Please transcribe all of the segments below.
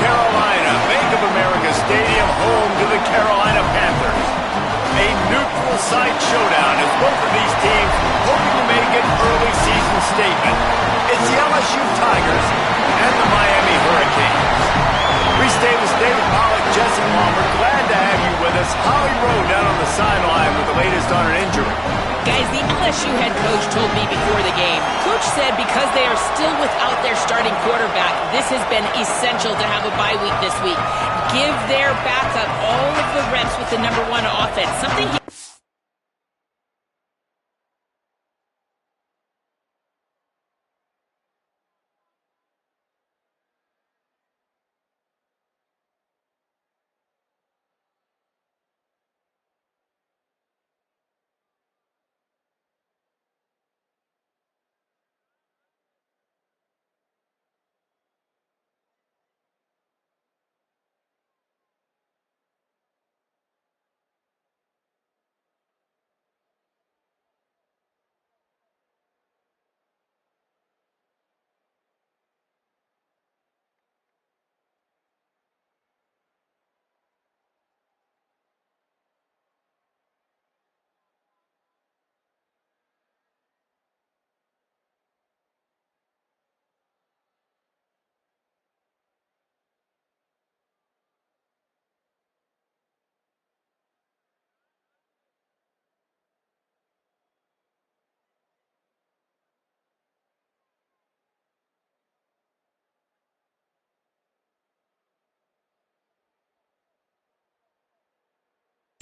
Carolina, Bank of America Stadium, home to the Carolina Panthers. A neutral site showdown as both of these teams hoping to make an early season statement. It's the LSU Tigers and the Miami Hurricanes. Reese Davis, David Pollack, Jesse Palmer, glad to have you with us. Holly Rowe down on the sideline with the latest on an injury. Guys, the LSU head coach told me before the game. Coach said because they are still without their starting quarterback, this has been essential to have a bye week this week. Give their backup all of the reps with the number one offense. Something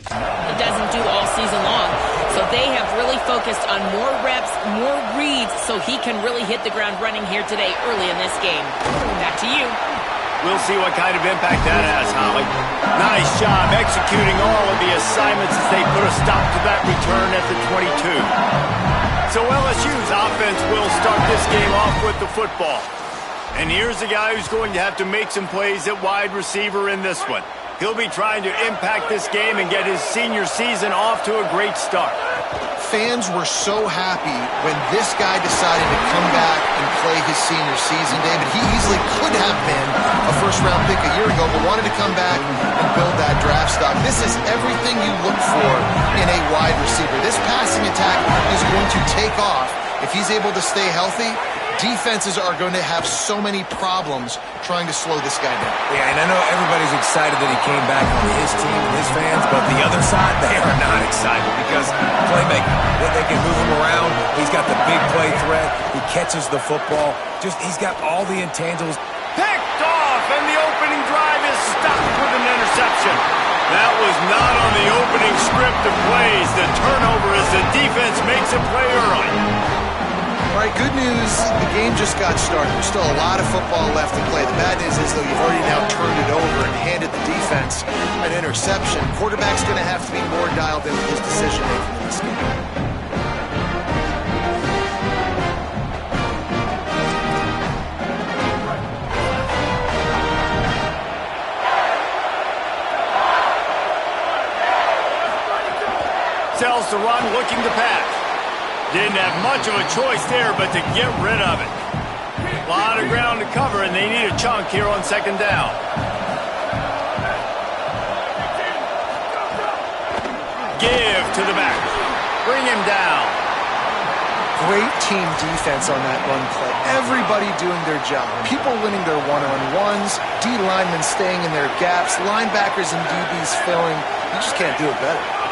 he doesn't do all season long. So they have really focused on more reps, more reads, so he can really hit the ground running here today early in this game. Back to you. We'll see what kind of impact that has, Holly. Nice job executing all of the assignments as they put a stop to that return at the 22. So LSU's offense will start this game off with the football. And here's the guy who's going to have to make some plays at wide receiver in this one. He'll be trying to impact this game and get his senior season off to a great start. Fans were so happy when this guy decided to come back and play his senior season, David. He easily could have been a first-round pick a year ago, but wanted to come back and build that draft stock. This is everything you look for in a wide receiver. This passing attack is going to take off. If he's able to stay healthy, defenses are going to have so many problems trying to slow this guy down. Yeah, and I know everybody's excited that he came back on his team and his fans, but the other side, they are not excited because playmaker, they can move him around. He's got the big play threat. He catches the football. He's got all the intangibles. Picked off, and the opening drive is stopped with an interception. That was not on the opening script of plays. The turnover as the defense makes a play early. All right, good news, the game just got started. There's still a lot of football left to play. The bad news is, though, you've already now turned it over and handed the defense an interception. Quarterback's going to have to be more dialed in with his decision-making in this game. Sells to run, looking to pass. Didn't have much of a choice there, but to get rid of it. A lot of ground to cover, and they need a chunk here on second down. Give to the back. Bring him down. Great team defense on that run play. Everybody doing their job. People winning their one-on-ones, D linemen staying in their gaps, linebackers and DBs filling. You just can't do it better.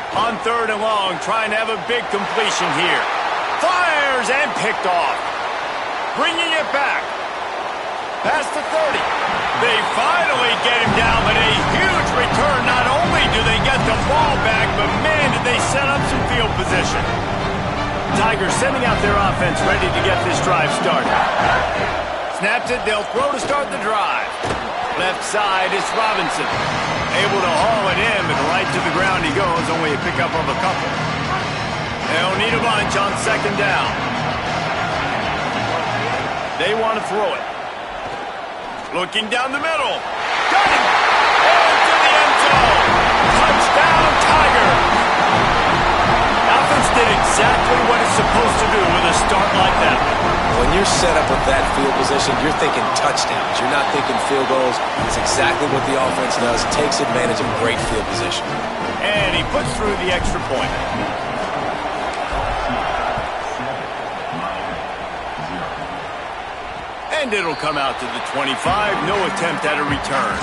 On third and long, trying to have a big completion here. Fires and picked off. Bringing it back. Past the 30. They finally get him down, but a huge return. Not only do they get the ball back, but man, did they set up some field position. Tigers sending out their offense, ready to get this drive started. Snaps it, they'll throw to start the drive. Left side, it's Robinson. Able to haul it in, but right to the ground he goes, only a pickup of a couple. They'll need a bunch on second down. They want to throw it. Looking down the middle. Got him! Into the end zone. Touchdown, Tigers! Offense did exactly what it's supposed to do with a start like that. When you're set up with that field position, you're thinking touchdowns. You're not thinking field goals. It's exactly what the offense does. Takes advantage of great field position. And he puts through the extra point. And it'll come out to the 25. No attempt at a return.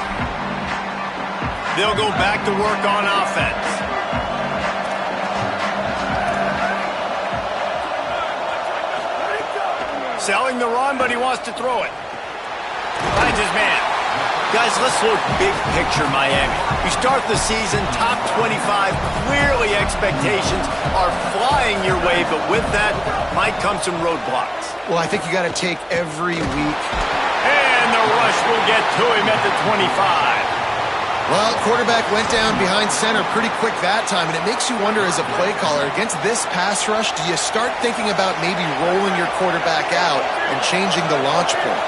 They'll go back to work on offense. Selling the run, but he wants to throw it. Finds his man. Guys, let's look big picture Miami. You start the season top 25. Clearly expectations are flying your way, but with that might come some roadblocks. Well, I think you got to take every week. And the rush will get to him at the 25. Well, quarterback went down behind center pretty quick that time, and it makes you wonder as a play caller, against this pass rush, do you start thinking about maybe rolling your quarterback out and changing the launch point?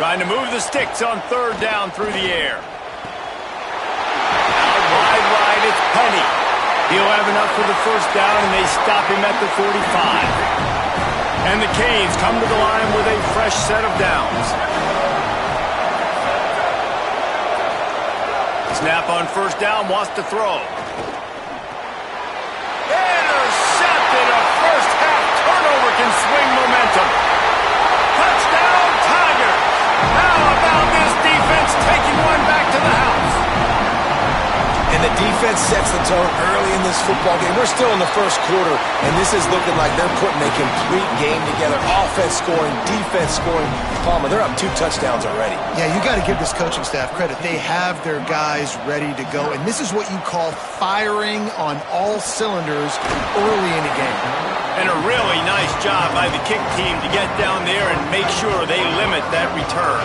Trying to move the sticks on third down through the air. Out wide right, it's Penny. He'll have enough for the first down, and they stop him at the 45. And the Canes come to the line with a fresh set of downs. Snap on first down, wants to throw. Intercepted! A first half turnover can swing momentum. Touchdown, Tigers! How about this defense taking one back to the house? And the defense sets the tone early in this football game. We're still in the first quarter, and this is looking like they're putting a complete game together. Offense scoring, defense scoring. Palmer, they're up 2 touchdowns already. Yeah, you got to give this coaching staff credit. They have their guys ready to go, and this is what you call firing on all cylinders early in a game. And a really nice job by the kick team to get down there and make sure they limit that return.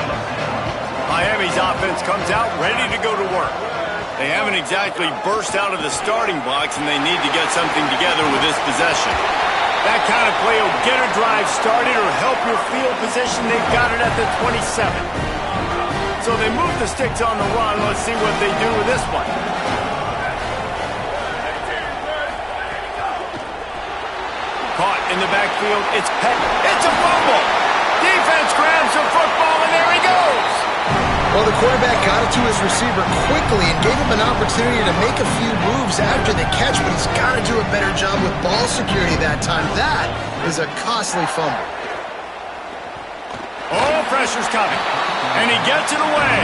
Miami's offense comes out ready to go to work. They haven't exactly burst out of the starting blocks, and they need to get something together with this possession. That kind of play will get a drive started or help your field position. They've got it at the 27. So they move the sticks on the run. Let's see what they do with this one. Caught in the backfield. It's Peck. It's a fumble. Defense grabs the football, and there he goes. Well, the quarterback got it to his receiver quickly and gave him an opportunity to make a few moves after the catch, but he's got to do a better job with ball security that time. That is a costly fumble. Oh, pressure's coming, and he gets it away.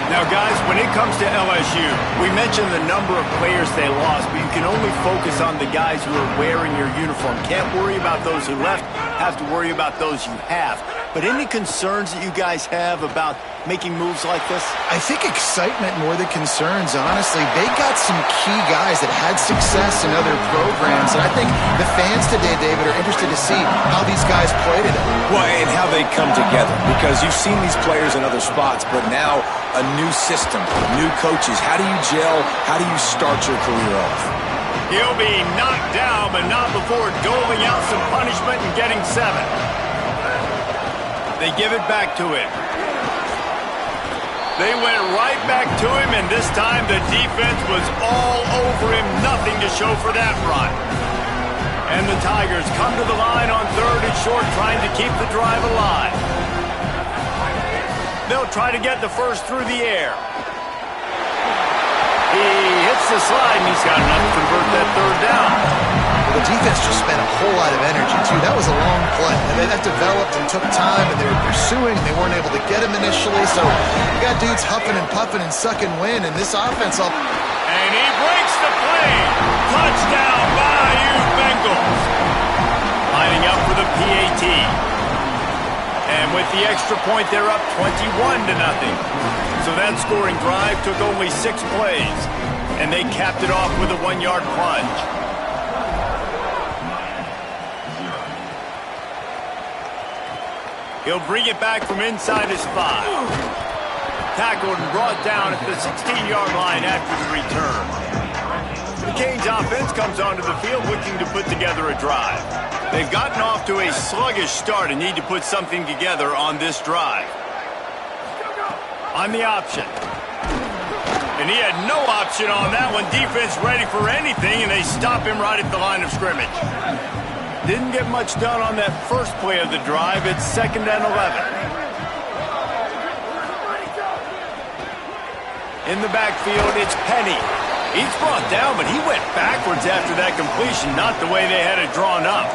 Now, guys, when it comes to LSU, we mentioned the number of players they lost, but you can only focus on the guys who are wearing your uniform. Can't worry about those who left, have to worry about those you have. But any concerns that you guys have about making moves like this? I think excitement more than concerns, honestly. They got some key guys that had success in other programs, and I think the fans today, David, are interested to see how these guys play today. Well, and how they come together, because you've seen these players in other spots, but now a new system, new coaches. How do you gel? How do you start your career off? He'll be knocked down, but not before doling out some punishment and getting 7. They give it back to him. They went right back to him, and this time the defense was all over him. Nothing to show for that run. And the Tigers come to the line on 3rd and short, trying to keep the drive alive. They'll try to get the first through the air. He hits the slide, and he's got enough to convert that 3rd down. The defense just spent a whole lot of energy, too. That was a long play. And that developed and took time, and they were pursuing. They weren't able to get him initially. So you got dudes huffing and puffing and sucking wind, and this offense up. And he breaks the play. Touchdown, Bayou Bengals. Lining up for the PAT. And with the extra point, they're up 21-0. So that scoring drive took only 6 plays. And they capped it off with a 1-yard plunge. He'll bring it back from inside his 5. Tackled and brought down at the 16-yard line after the return. The Canes offense comes onto the field looking to put together a drive. They've gotten off to a sluggish start and need to put something together on this drive. On the option. And he had no option on that one. Defense ready for anything, and they stop him right at the line of scrimmage. Didn't get much done on that first play of the drive. It's 2nd and 11. In the backfield, it's Penny. He's brought down, but he went backwards after that completion, not the way they had it drawn up.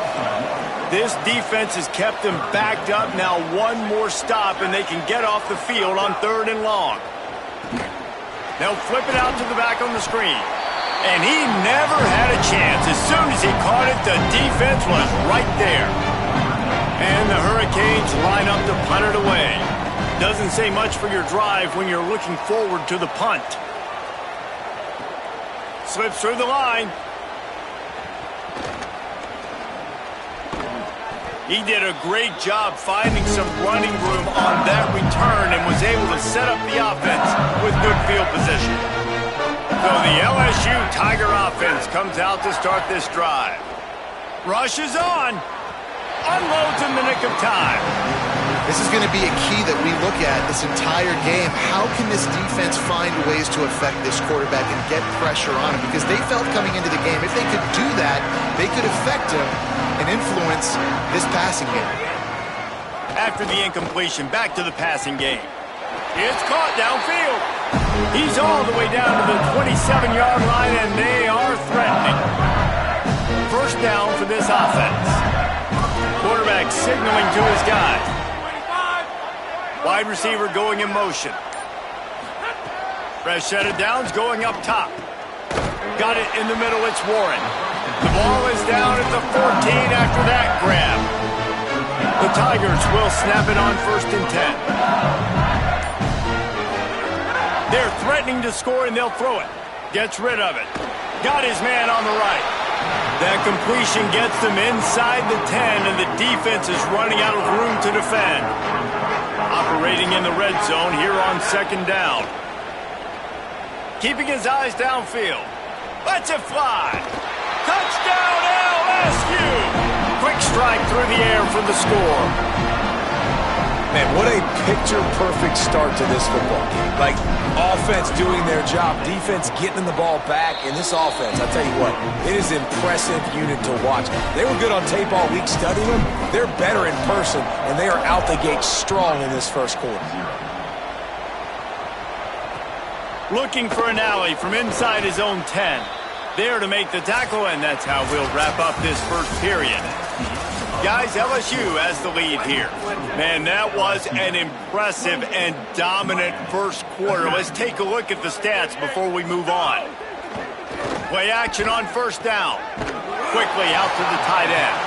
This defense has kept them backed up. Now one more stop, and they can get off the field on 3rd and long. They'll flip it out to the back on the screen. And he never had a chance. As soon as he caught it, the defense was right there. And the Hurricanes line up to punt it away. Doesn't say much for your drive when you're looking forward to the punt. Slips through the line. He did a great job finding some running room on that return and was able to set up the offense with good field position. So the LSU Tiger offense comes out to start this drive. Rushes on. Unloads in the nick of time. This is going to be a key that we look at this entire game. How can this defense find ways to affect this quarterback and get pressure on him? Because they felt coming into the game, if they could do that, they could affect him and influence this passing game. After the incompletion, back to the passing game. It's caught downfield. He's all the way down to the 27-yard line, and they are threatening. First down for this offense. Quarterback signaling to his guys. Wide receiver going in motion. Fresh set of downs going up top. Got it in the middle, it's Warren. The ball is down at the 14 after that grab. The Tigers will snap it on 1st and 10. They're threatening to score, and they'll throw it. Gets rid of it. Got his man on the right. That completion gets them inside the 10, and the defense is running out of room to defend. Operating in the red zone here on 2nd down. Keeping his eyes downfield. Lets it fly. Touchdown LSU! Quick strike through the air for the score. Man, what a picture-perfect start to this football game. Like, offense doing their job, defense getting the ball back, and this offense, I tell you what, it is an impressive unit to watch. They were good on tape all week studying them. They're better in person, and they are out the gate strong in this first quarter. Looking for an alley from inside his own 10. There to make the tackle, and that's how we'll wrap up this first period. Guys, LSU has the lead here. Man, that was an impressive and dominant first quarter. Let's take a look at the stats before we move on. Play action on 1st down. Quickly out to the tight end.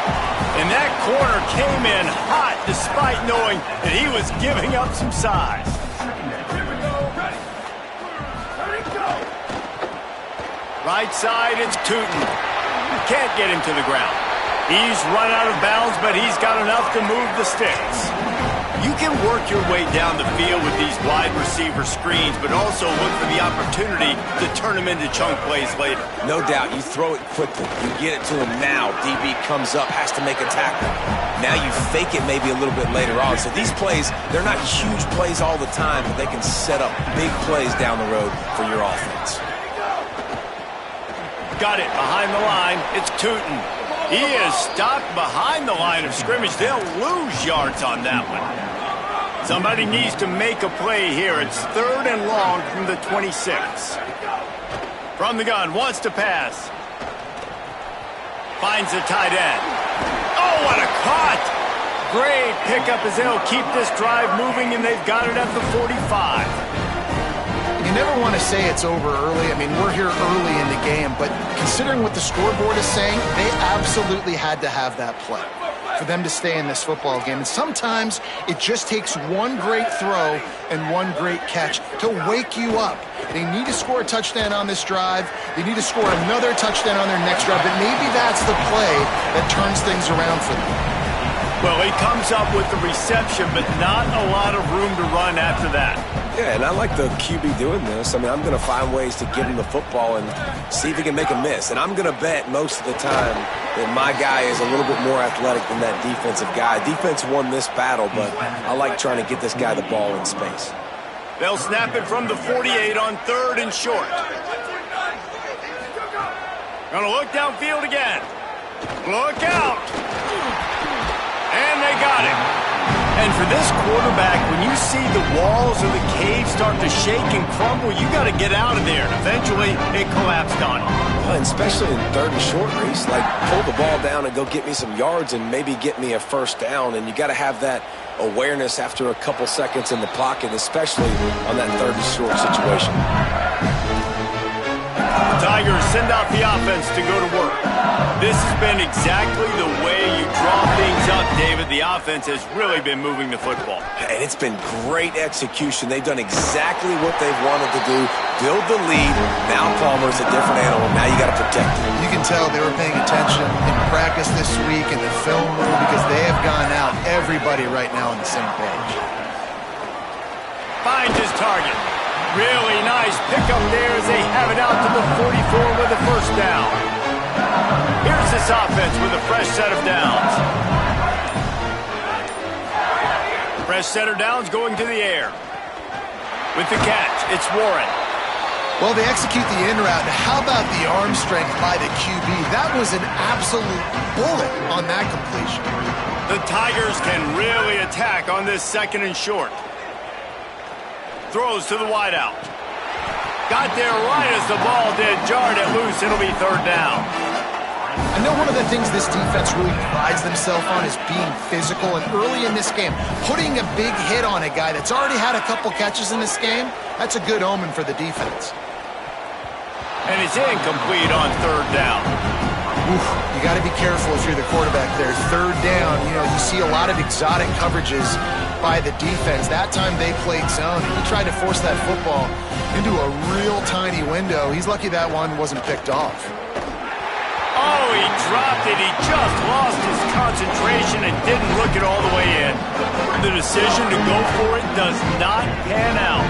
And that corner came in hot despite knowing that he was giving up some size. Right side, it's Tootin. Can't get him to the ground. He's run out of bounds, but he's got enough to move the sticks. You can work your way down the field with these wide receiver screens, but also look for the opportunity to turn them into chunk plays later. No doubt, you throw it quickly. You get it to him now. DB comes up, has to make a tackle. Now you fake it maybe a little bit later on. So these plays, they're not huge plays all the time, but they can set up big plays down the road for your offense. Got it behind the line. It's Tootin. He is stopped behind the line of scrimmage. They'll lose yards on that one. Somebody needs to make a play here. It's 3rd and long from the 26. From the gun, wants to pass. Finds the tight end. Oh, what a cut! Great pickup as they'll keep this drive moving, and they've got it at the 45. You never want to say it's over early. I mean, we're here early in the game, but considering what the scoreboard is saying, they absolutely had to have that play for them to stay in this football game. And sometimes it just takes one great throw and one great catch to wake you up. They need to score a touchdown on this drive. They need to score another touchdown on their next drive, but maybe that's the play that turns things around for them. Well, he comes up with the reception, but not a lot of room to run after that. Yeah, and I like the QB doing this. I mean, I'm going to find ways to give him the football and see if he can make a miss. And I'm going to bet most of the time that my guy is a little bit more athletic than that defensive guy. Defense won this battle, but I like trying to get this guy the ball in space. They'll snap it from the 48 on 3rd and short. Gonna look downfield again. Look out. And they got him. And for this quarterback, when you see the walls of the cave start to shake and crumble, you got to get out of there. Eventually, it collapsed on him. Well, and especially in 3rd and short, Reese, like pull the ball down and go get me some yards and maybe get me a first down. And you got to have that awareness after a couple seconds in the pocket, especially on that 3rd and short situation. The Tigers send out the offense to go to work. This has been exactly the way you draw things up, David. The offense has really been moving the football. And it's been great execution. They've done exactly what they've wanted to do. Build the lead. Now Palmer's a different animal. Now you got to protect him. You can tell they were paying attention in practice this week in the film room because they have gone out, everybody right now on the same page. Finds his target. Really nice pickup there as they have it out to the 44 with a first down. Here's this offense with a fresh set of downs. Fresh set of downs going to the air. With the catch, it's Warren. Well, they execute the in route. How about the arm strength by the QB? That was an absolute bullet on that completion. The Tigers can really attack on this 2nd and short. Throws to the wideout. Got there right as the ball did. Jarred it loose. It'll be 3rd down. I know one of the things this defense really prides themselves on is being physical. And early in this game, putting a big hit on a guy that's already had a couple catches in this game, that's a good omen for the defense. And it's incomplete on 3rd down. Oof, you got to be careful if you're the quarterback there. 3rd down, you see a lot of exotic coverages by the defense. That time they played zone, and he tried to force that football into a real tiny window. He's lucky that one wasn't picked off. Oh, he dropped it. He just lost his concentration and didn't look it all the way in. The decision to go for it does not pan out.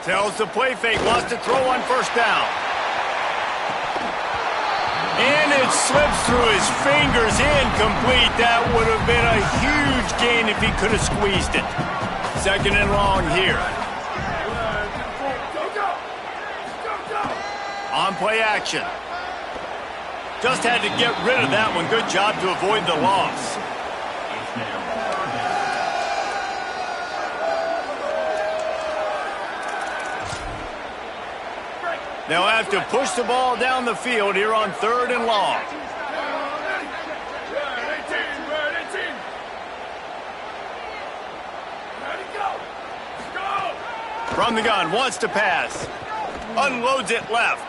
Tells the play fake, lost to throw on first down. And it slips through his fingers, incomplete. That would have been a huge gain if he could have squeezed it. 2nd and long here. On play action. Just had to get rid of that one. Good job to avoid the loss. They'll have to push the ball down the field here on 3rd and long. From the gun, wants to pass. Unloads it left.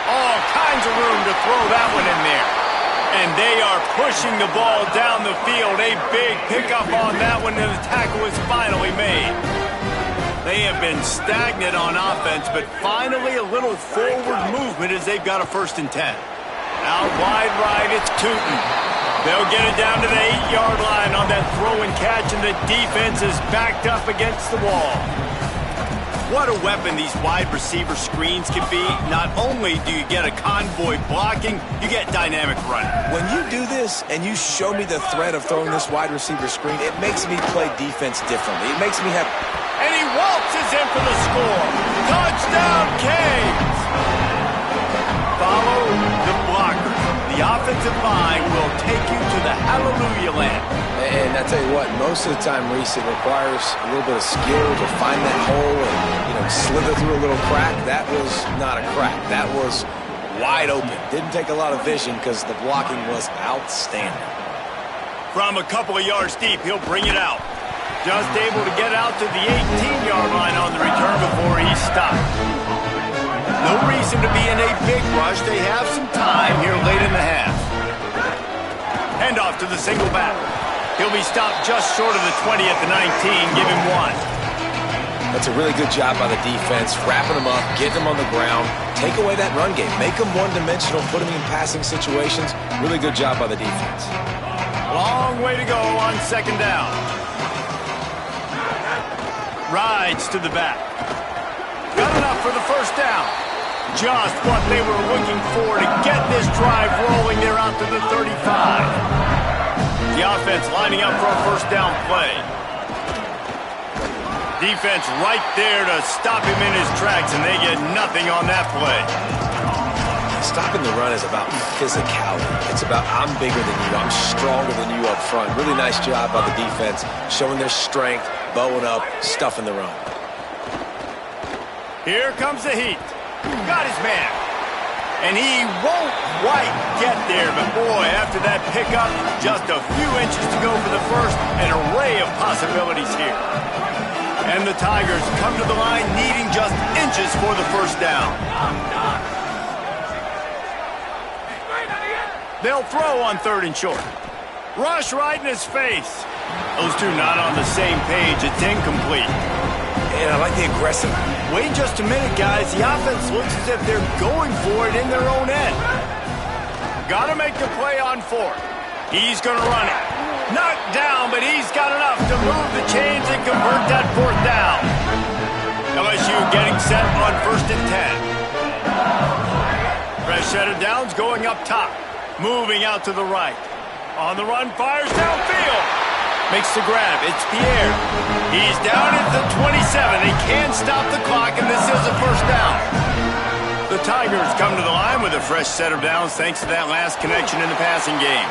All kinds of room to throw that one in there. And they are pushing the ball down the field. A big pickup on that one, and the tackle is finally made. They have been stagnant on offense, but finally a little forward movement as they've got a 1st and 10. Out wide right, it's Tootin. They'll get it down to the 8-yard line on that throw and catch, and the defense is backed up against the wall. What a weapon these wide receiver screens can be. Not only do you get a convoy blocking, you get dynamic running. When you do this and you show me the threat of throwing this wide receiver screen, it makes me play defense differently. It makes me have... And he waltzes in for the score. Touchdown, Canes! Follow the blockers. The offensive line will take you to the hallelujah land. And I tell you what, most of the time, Reese, it requires a little bit of skill to find that hole and, slither through a little crack. That was not a crack. That was wide open. Didn't take a lot of vision because the blocking was outstanding. From a couple of yards deep, he'll bring it out. Just able to get out to the 18-yard line on the return before he's stopped. No reason to be in a big rush. They have some time here late in the half. Hand off to the single back. He'll be stopped just short of the 20 at the 19. Give him 1. That's a really good job by the defense, wrapping them up, getting them on the ground, take away that run game, make them one-dimensional, put them in passing situations. Really good job by the defense. Long way to go on 2nd down. Rides to the back. Got enough for the first down. Just what they were looking for to get this drive rolling. They're out to the 35. The offense defense lining up for a first down play. Defense right there to stop him in his tracks, and they get nothing on that play. Stopping the run is about physicality. It's about I'm bigger than you, I'm stronger than you up front. Really nice job by the defense, showing their strength, bowing up, stuffing the run. Here comes the heat. Got his man. And he won't quite get there, but boy, after that pickup, just a few inches to go for the first, an array of possibilities here. And the Tigers come to the line needing just inches for the first down. They'll throw on 3rd and short. Rush right in his face. Those two not on the same page. It's incomplete. And I like the aggressive. Wait just a minute, guys. The offense looks as if they're going for it in their own end. Got to make the play on 4th. He's going to run it. Knocked down, but he's got enough to move the chains and convert that 4th down. LSU getting set on 1st and 10. Fresh set of downs going up top. Moving out to the right. On the run, fires downfield. Makes the grab. It's Pierre. He's down at the 27. They can't stop the clock, and this is a first down. The Tigers come to the line with a fresh set of downs thanks to that last connection in the passing game.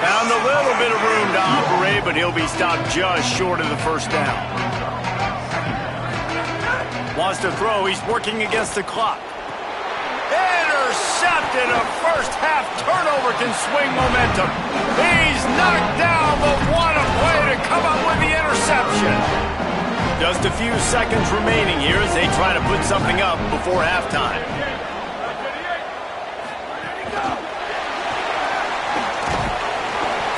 Found a little bit of room to operate, but he'll be stopped just short of the first down. Wants to throw. He's working against the clock. Intercepted. A first-half turnover can swing momentum. He's knocked down, but what a play to come up with the interception. Just a few seconds remaining here as they try to put something up before halftime.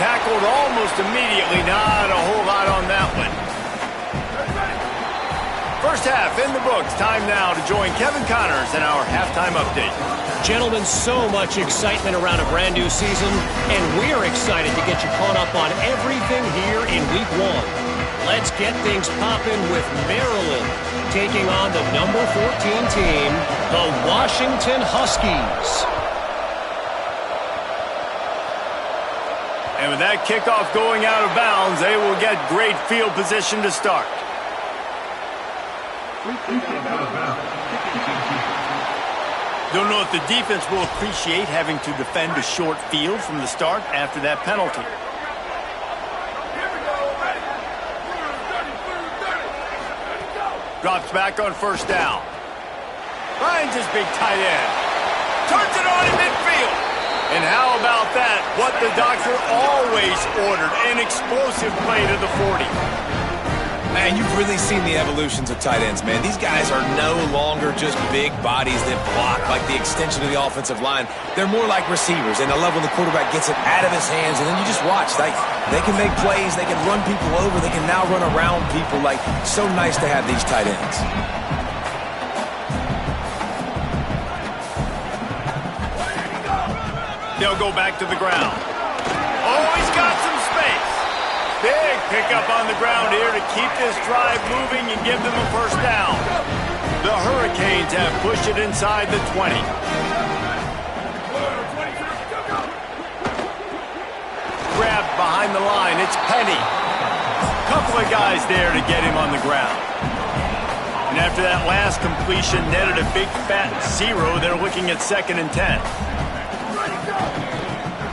Tackled almost immediately. Not a whole lot on that one. First half in the books. Time now to join Kevin Connors in our halftime update. Gentlemen, so much excitement around a brand new season, and we're excited to get you caught up on everything here in Week 1. Let's get things popping with Maryland taking on the number 14 team, the Washington Huskies. And with that kickoff going out of bounds, they will get great field position to start. Don't know if the defense will appreciate having to defend a short field from the start after that penalty. Drops back on first down. Finds his big tight end. Turns it on in midfield. And how about that? What the doctor always ordered, an explosive play to the 40. Man, you've really seen the evolutions of tight ends, man. These guys are no longer just big bodies that block like the extension of the offensive line. They're more like receivers, and I love when the quarterback gets it out of his hands, and then you just watch. Like, they can make plays, they can run people over, they can now run around people. Like, so nice to have these tight ends. They'll go back to the ground. Oh, he's got some space. Big pickup on the ground here to keep this drive moving and give them a first down. The Hurricanes have pushed it inside the 20. Grabbed behind the line. It's Penny. Couple of guys there to get him on the ground. And after that last completion netted a big fat 0, they're looking at 2nd and 10.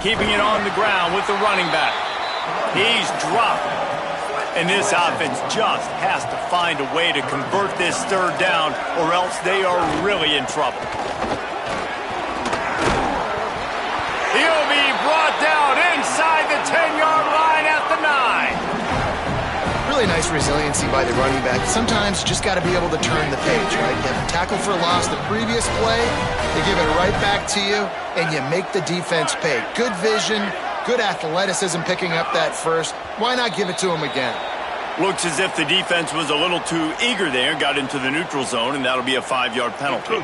Keeping it on the ground with the running back. He's dropped. And this offense just has to find a way to convert this 3rd down, or else they are really in trouble. He'll be brought down inside the 10-yard line at the 9. Really nice resiliency by the running back. Sometimes you just got to be able to turn the page, right? You have a tackle for a loss the previous play, they give it right back to you, and you make the defense pay. Good vision, good athleticism picking up that first. Why not give it to him again? Looks as if the defense was a little too eager there, got into the neutral zone, and that'll be a 5-yard penalty.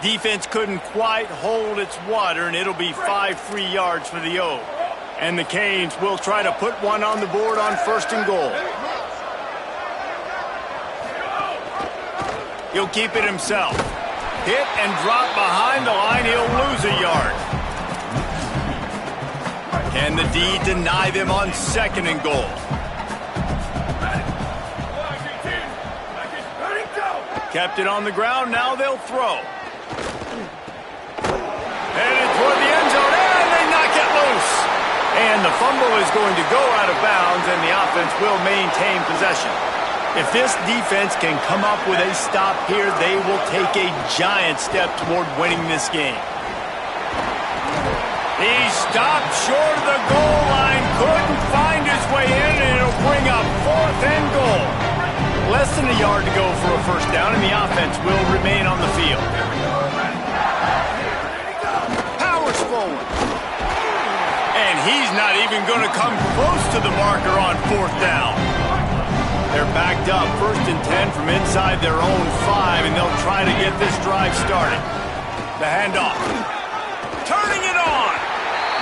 Defense couldn't quite hold its water, and it'll be 5 free yards for the O. And the Canes will try to put one on the board on 1st and goal. He'll keep it himself. Hit and drop behind the line. He'll lose a yard. Can the D deny them on 2nd and goal? Kept it on the ground. Now they'll throw. Headed toward the end zone, and they knock it loose. And the fumble is going to go out of bounds, and the offense will maintain possession. If this defense can come up with a stop here, they will take a giant step toward winning this game. He stopped short of the goal line, couldn't find his way in, and it'll bring up 4th and goal. Less than a yard to go for a first down, and the offense will remain on the field. Powers forward. And he's not even going to come close to the marker on 4th down. They're backed up 1st and 10 from inside their own 5, and they'll try to get this drive started. The handoff. Turning it on.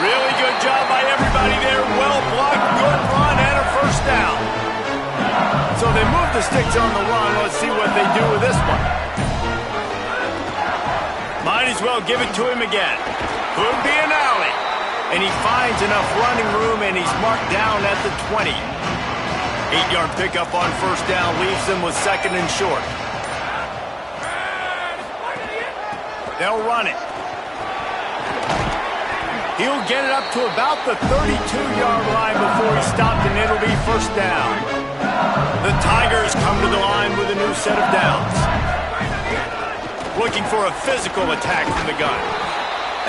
Really good job by everybody there. Well blocked, good run, and a first down. So they move the sticks on the run. Let's see what they do with this one. Might as well give it to him again. Could be an alley. And he finds enough running room, and he's marked down at the 20. 8-yard pickup on first down leaves them with 2nd and short. They'll run it. He'll get it up to about the 32-yard line before he stopped, and it'll be first down. The Tigers come to the line with a new set of downs. Looking for a physical attack from the gun.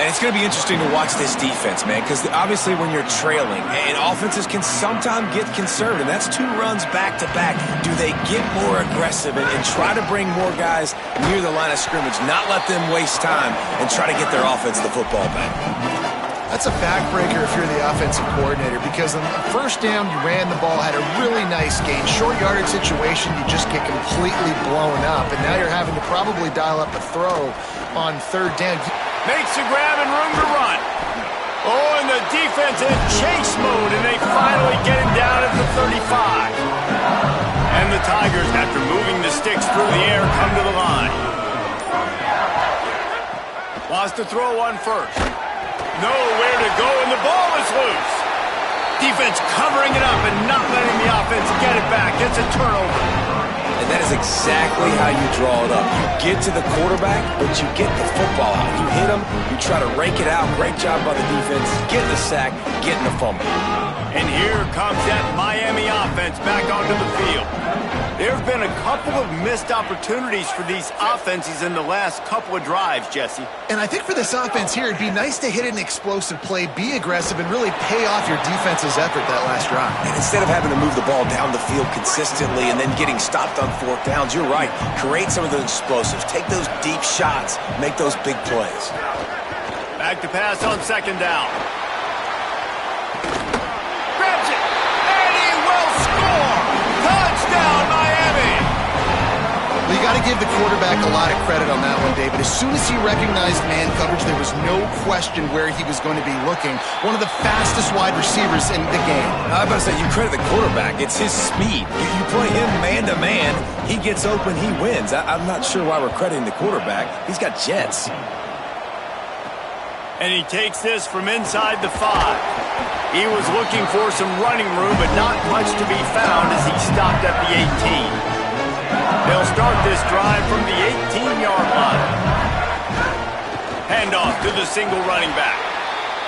And it's going to be interesting to watch this defense, man, because obviously when you're trailing, and offenses can sometimes get conservative. That's 2 runs back-to-back. Do they get more aggressive and try to bring more guys near the line of scrimmage, not let them waste time, and try to get their offense the football back? That's a backbreaker if you're the offensive coordinator, because on the first down, you ran the ball, had a really nice gain. Short yardage situation, you just get completely blown up, and now you're having to probably dial up a throw on 3rd down. Makes a grab and room to run. Oh, and the defense in chase mode, and they finally get him down at the 35. And the Tigers, after moving the sticks through the air, come to the line. Lost the throw on 1st. Nowhere to go, and the ball is loose. Defense covering it up and not letting the offense get it back. It's a turnover. And that is exactly how you draw it up. You get to the quarterback, but you get the football out. You hit him, you try to rake it out. Great job by the defense. Getting the sack, getting the fumble. And here comes that Miami offense back onto the field. There have been a couple of missed opportunities for these offenses in the last couple of drives, Jesse. And I think for this offense here, it'd be nice to hit an explosive play, be aggressive, and really pay off your defense's effort that last drive. And instead of having to move the ball down the field consistently and then getting stopped on 4th downs, you're right. Create some of those explosives. Take those deep shots. Make those big plays. Back to pass on 2nd down. Grabs it, and he will score! Touchdown, Miami! Well, you got to give the quarterback a lot of credit on that one, David. As soon as he recognized man coverage, there was no question where he was going to be looking. One of the fastest wide receivers in the game. I was about to say, you credit the quarterback. It's his speed. You play him man-to-man, he gets open, he wins. I'm not sure why we're crediting the quarterback. He's got jets. And he takes this from inside the 5. He was looking for some running room, but not much to be found as he stopped at the 18. They'll start this drive from the 18-yard line. Handoff to the single running back.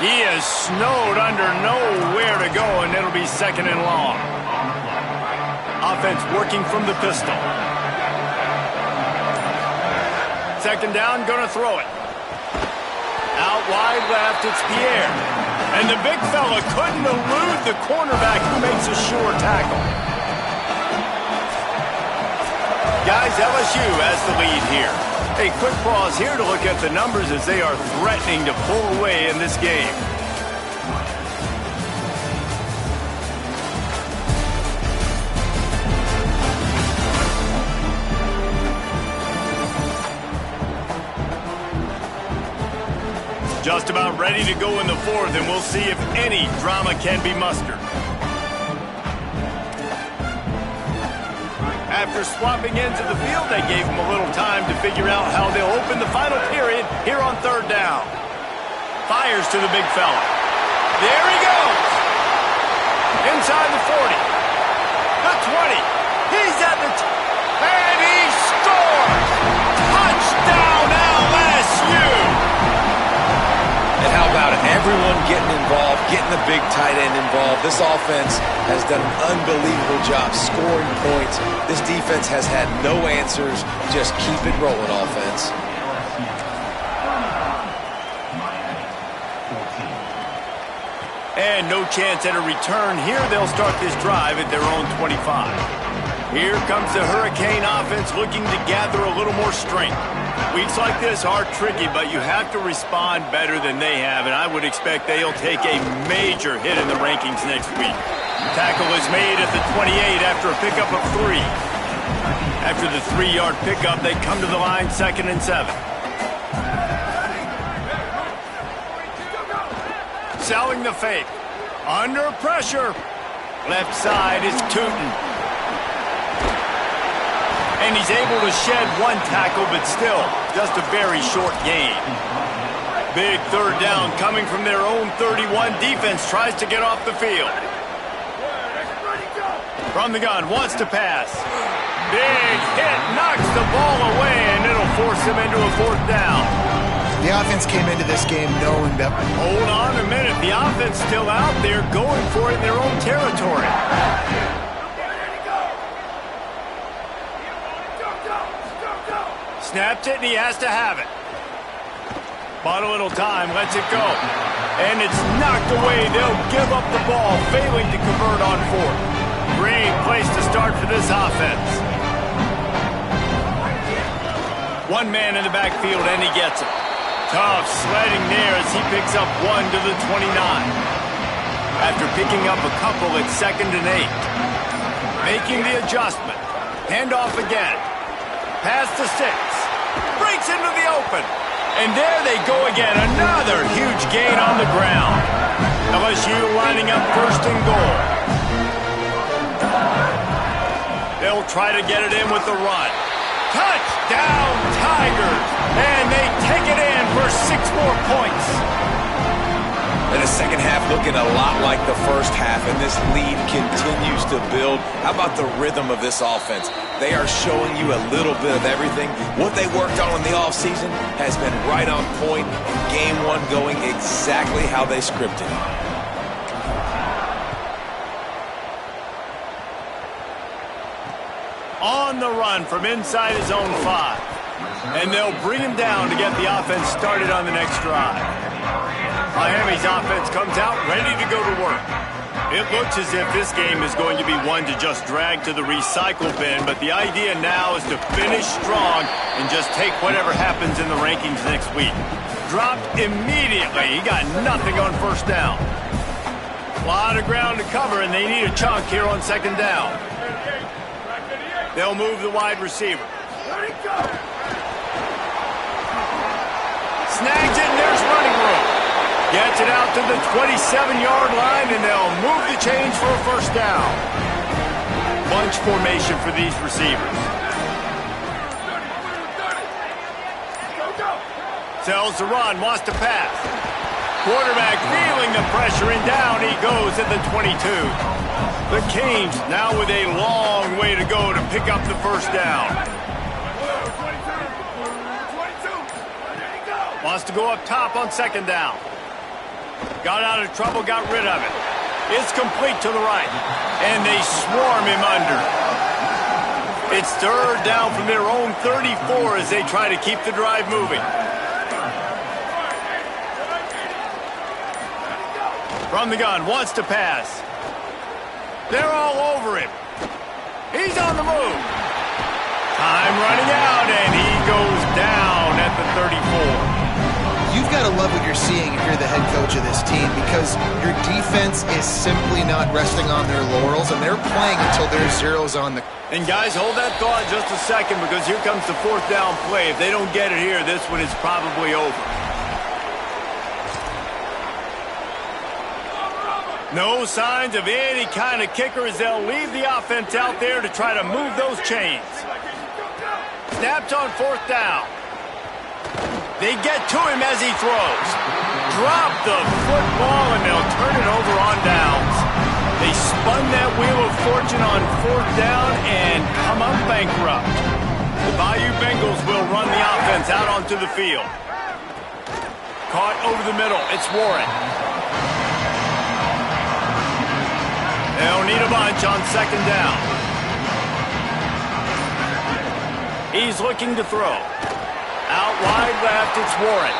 He is snowed under, nowhere to go, and it'll be 2nd and long. Offense working from the pistol. 2nd down, gonna throw it. Out wide left, it's Pierre. And the big fella couldn't elude the cornerback who makes a sure tackle. Guys, LSU has the lead here. A quick pause here to look at the numbers as they are threatening to pull away in this game. Just about ready to go in the 4th, and we'll see if any drama can be mustered. After swapping ends of the field, they gave him a little time to figure out how they'll open the final period here on third down. Fires to the big fella. There he goes. Inside the 40. The 20. He's at the... and he scores! Touchdown LSU! And how about it? Everyone getting involved, getting the big tight end involved. This offense has done an unbelievable job scoring points. This defense has had no answers. Just keep it rolling, offense. And no chance at a return here. They'll start this drive at their own 25. Here comes the Hurricane offense looking to gather a little more strength. Weeks like this are tricky, but you have to respond better than they have, and I would expect they'll take a major hit in the rankings next week. Tackle is made at the 28 after a pickup of 3. After the 3-yard pickup, they come to the line 2nd and 7. Selling the fake. Under pressure. Left side is Tootin. And he's able to shed 1 tackle, but still, just a very short gain. Big third down coming from their own 31. Defense tries to get off the field. From the gun, wants to pass. Big hit, knocks the ball away, and it'll force him into a 4th down. The offense came into this game knowing that... Hold on a minute. The offense still out there going for it in their own territory. Snapped it, and he has to have it. Bought a little time, lets it go. And it's knocked away. They'll give up the ball, failing to convert on 4th. Great place to start for this offense. 1 man in the backfield, and he gets it. Tough sledding there as he picks up 1 to the 29. After picking up a couple, it's 2nd and 8. Making the adjustment. Handoff again. Pass to 6. Breaks into the open. And there they go again. Another huge gain on the ground. LSU lining up 1st and goal. They'll try to get it in with the run. Touchdown Tigers. And they take it in for 6 more points. And the second half looking a lot like the first half, and this lead continues to build. How about the rhythm of this offense? They are showing you a little bit of everything. What they worked on in the offseason has been right on point, and game 1 going exactly how they scripted it. On the run from inside his own 5. And they'll bring him down to get the offense started on the next drive. Miami's offense comes out ready to go to work. It looks as if this game is going to be one to just drag to the recycle bin, but the idea now is to finish strong and just take whatever happens in the rankings next week. Dropped immediately. He got nothing on 1st down. A lot of ground to cover, and they need a chunk here on 2nd down. They'll move the wide receiver. Snags it, and there's running room. Gets it out to the 27-yard line, and they'll move the chains for a 1st down. Bunch formation for these receivers. Sells the run, wants to pass. Quarterback feeling the pressure, and down he goes at the 22. The Canes now with a long way to go to pick up the 1st down. Wants to go up top on 2nd down. Got out of trouble, got rid of it. It's complete to the right. And they swarm him under. It's 3rd down from their own 34 as they try to keep the drive moving. From the gun, wants to pass. They're all over him. He's on the move. Time running out, and he goes down at the 34. You've got to love what you're seeing if you're the head coach of this team, because your defense is simply not resting on their laurels, and they're playing until there's zeros on the... And guys, hold that thought just a second, because here comes the 4th down play. If they don't get it here, this one is probably over. No signs of any kind of kicker as they'll leave the offense out there to try to move those chains. Snapped on 4th down. They get to him as he throws. Drop the football and they'll turn it over on downs. They spun that wheel of fortune on 4th down and come up bankrupt. The Bayou Bengals will run the offense out onto the field. Caught over the middle. It's Warren. They'll need a bunch on 2nd down. He's looking to throw. Out wide left, it's Warren.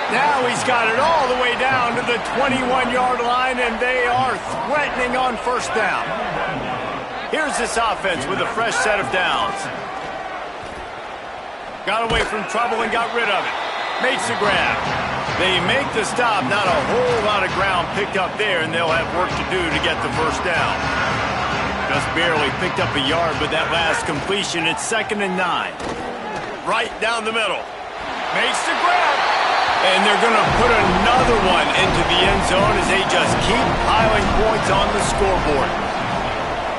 Now he's got it all the way down to the 21-yard line, and they are threatening on 1st down. Here's this offense with a fresh set of downs. Got away from trouble and got rid of it. Makes the grab. They make the stop. Not a whole lot of ground picked up there, and they'll have work to do to get the 1st down. Just barely picked up a yard with that last completion. It's 2nd and 9. Right down the middle. Makes the grab. And they're going to put another one into the end zone as they just keep piling points on the scoreboard.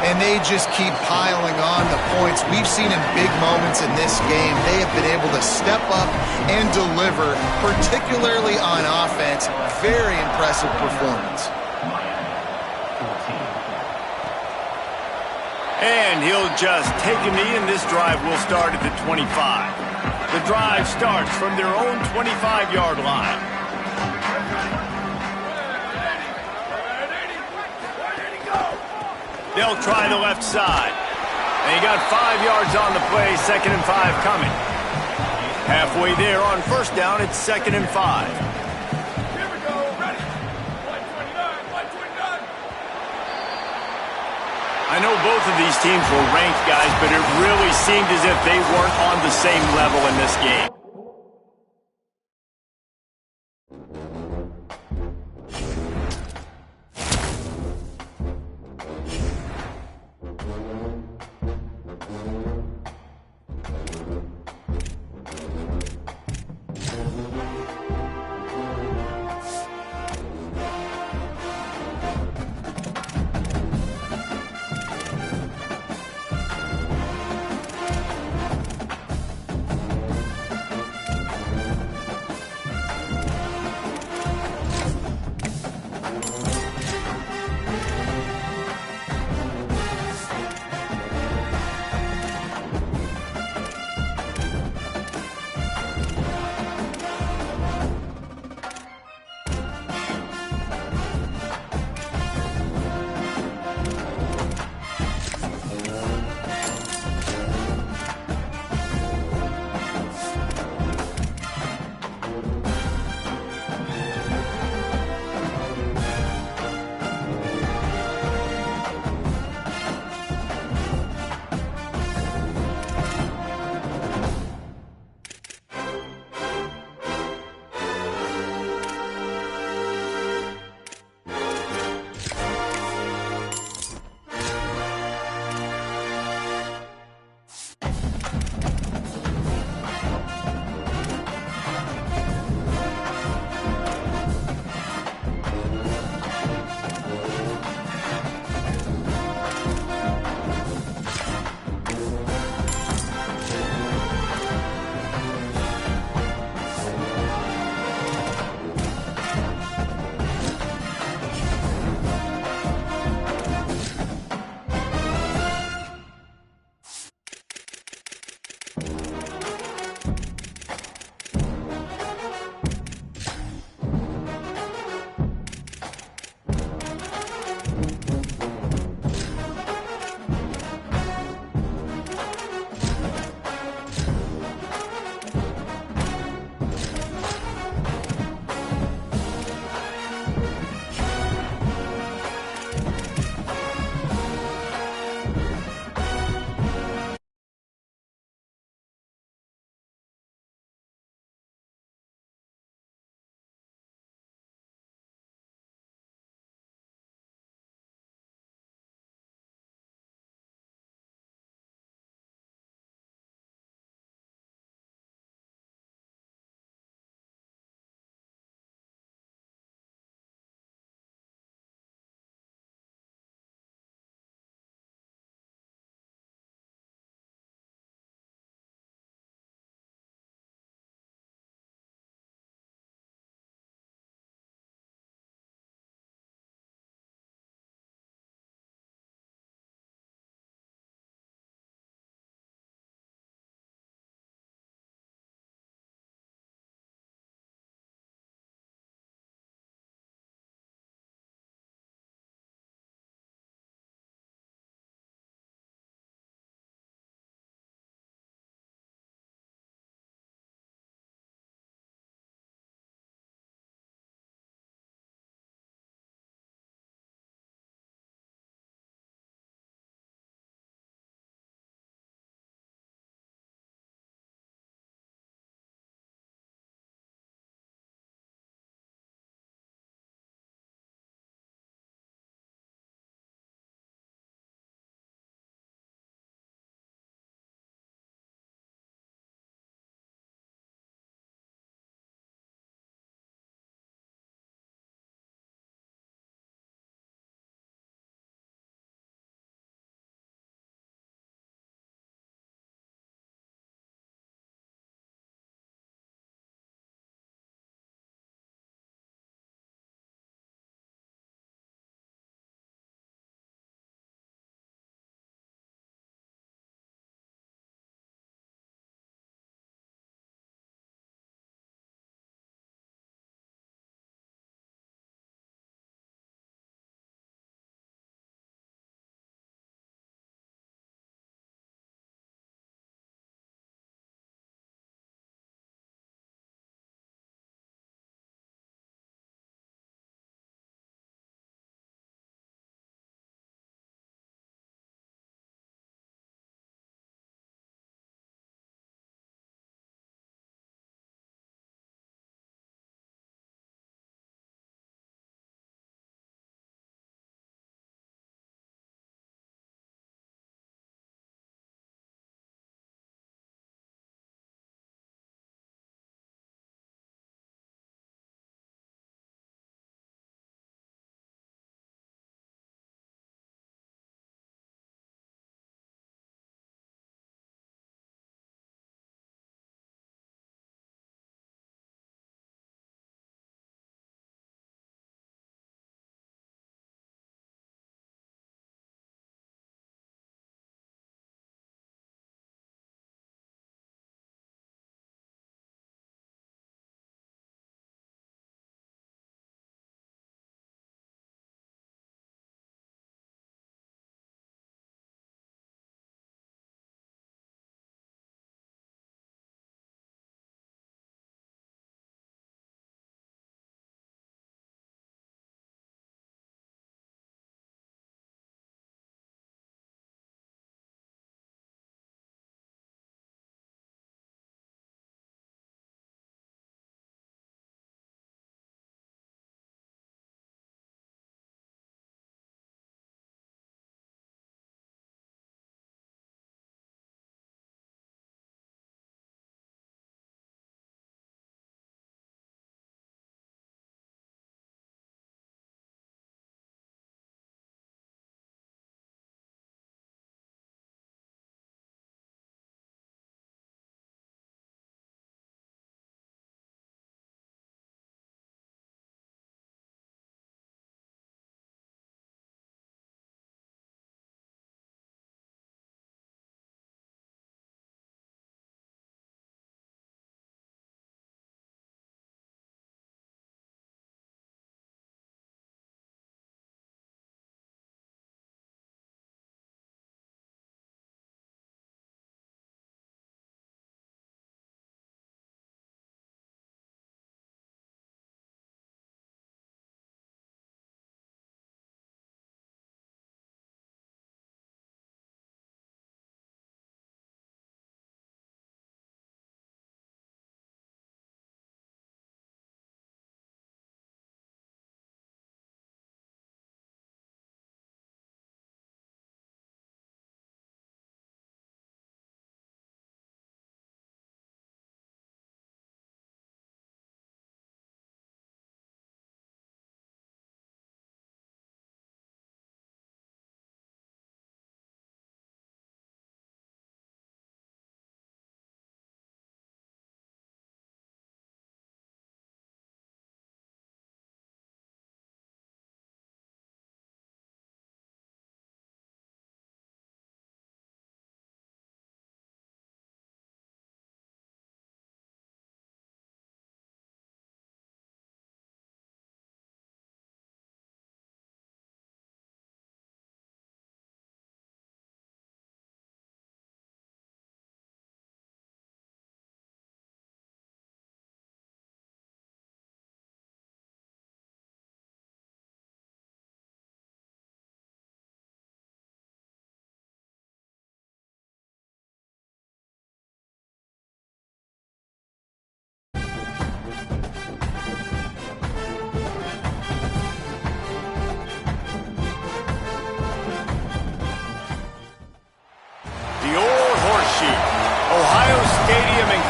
And they just keep piling on the points. We've seen in big moments in this game, they have been able to step up and deliver, particularly on offense. Very impressive performance. And he'll just take a knee, and this drive will start at the 25. The drive starts from their own 25-yard line. They'll try the left side. And he got 5 yards on the play, 2nd and 5 coming. Halfway there on 1st down, it's 2nd and 5. Here we go, ready. 129. I know both of these teams were ranked, guys, but it really seemed as if they weren't on the same level in this game.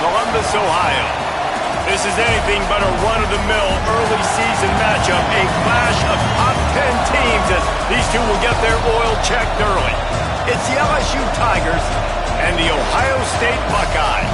Columbus, Ohio. This is anything but a run-of-the-mill early season matchup, a clash of top 10 teams as these two will get their oil checked early. It's the LSU Tigers and the Ohio State Buckeyes.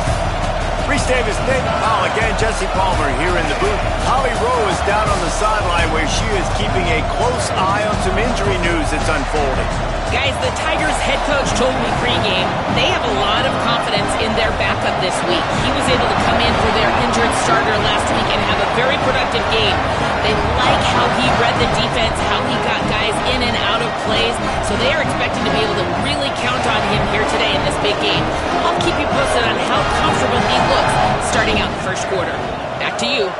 Reese Davis, Nate Pollock, and Jesse Palmer here in the booth. Holly Rowe is down on the sideline where she is keeping a close eye on some injury news that's unfolding. Guys, the Tigers head coach told me pregame they have a lot of confidence in their backup this week. He was able to come in for their injured starter last week and have a very productive game. They like how he read the defense, how he got guys in and out of plays, so they are expecting to be able to really count on him here today in this big game. I'll keep you posted on how comfortable he looks starting out the first quarter. Back to you.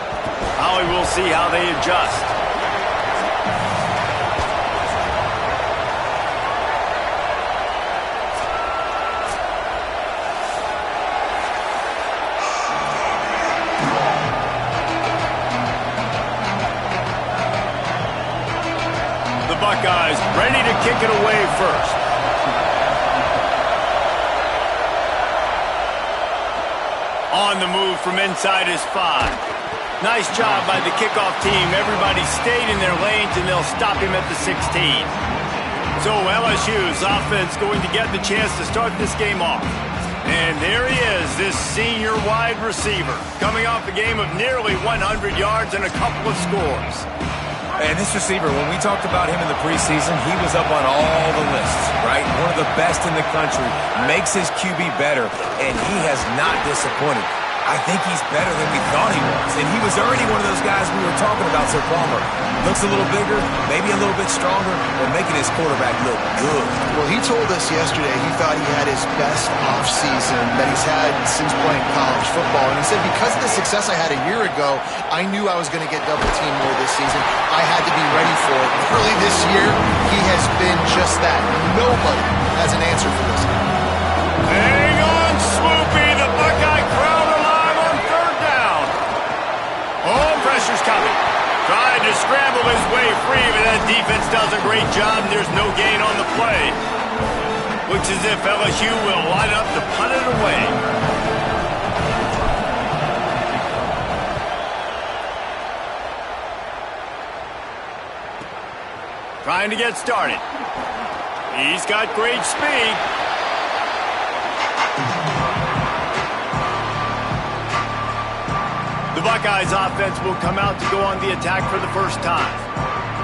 Holly, we'll see how they adjust. Buckeyes ready to kick it away first. On the move from inside his 5. Nice job by the kickoff team. Everybody stayed in their lanes, and they'll stop him at the 16. So LSU's offense going to get the chance to start this game off. And there he is, this senior wide receiver, coming off a game of nearly 100 yards and a couple of scores. And this receiver, when we talked about him in the preseason, he was up on all the lists, right? One of the best in the country, makes his QB better, and he has not disappointed. I think he's better than we thought he was. And he was already one of those guys we were talking about, Sir Palmer. Looks a little bigger, maybe a little bit stronger, but making his quarterback look good. Well, he told us yesterday he thought he had his best offseason that he's had since playing college football. And he said, because of the success I had a year ago, I knew I was going to get double-teamed more this season. I had to be ready for it. Early this year, he has been just that. Nobody has an answer for this guy. Hang on, Swoopy. The Buckeye crowd alive on third down. Oh, pressure's coming. Trying to scramble his way free, but that defense does a great job. There's no gain on the play. Looks as if LSU will line up to punt it away. Trying to get started. He's got great speed. The Buckeyes offense will come out to go on the attack for the first time.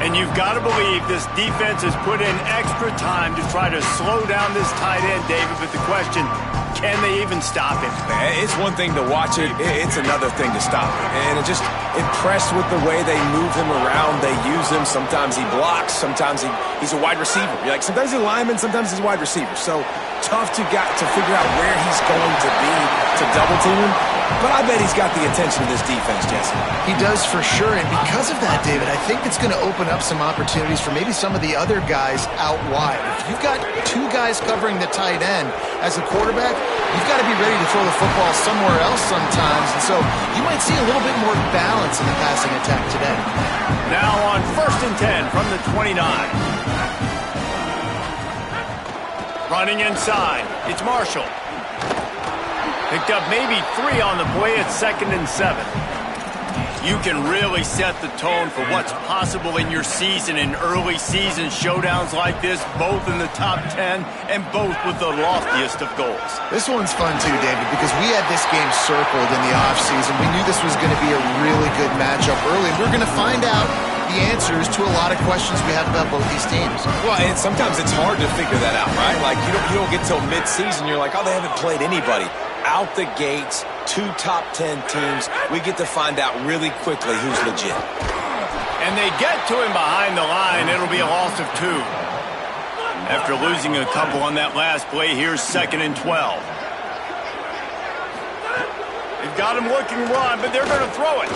And you've got to believe this defense has put in extra time to try to slow down this tight end, David. But the question, can they even stop him? It's one thing to watch it. It's another thing to stop it. And it just impressed with the way they move him around. They use him. Sometimes he blocks. Sometimes he's a wide receiver. You're like, sometimes he's a lineman. Sometimes he's a wide receiver. So tough to figure out where he's going to be to double team him. But I bet he's got the attention of this defense, Jesse. He does for sure, and because of that, David, I think it's going to open up some opportunities for maybe some of the other guys out wide. If you've got two guys covering the tight end as a quarterback, you've got to be ready to throw the football somewhere else sometimes, and so you might see a little bit more balance in the passing attack today. Now on 1st and 10 from the 29. Running inside, it's Marshall. Picked up maybe 3 on the play at 2nd and 7. You can really set the tone for what's possible in your season in early season showdowns like this, both in the top 10 and both with the loftiest of goals. This one's fun too, David, because we had this game circled in the offseason. We knew this was going to be a really good matchup early. We're going to find out the answers to a lot of questions we have about both these teams. Well, and sometimes it's hard to figure that out, right? Like, you don't get till mid-season, you're like, oh, they haven't played anybody. Out the gates, 2 top 10 teams. We get to find out really quickly who's legit. And they get to him behind the line. It'll be a loss of 2. After losing a couple on that last play, here's 2nd and 12. They've got him looking run, but they're going to throw it.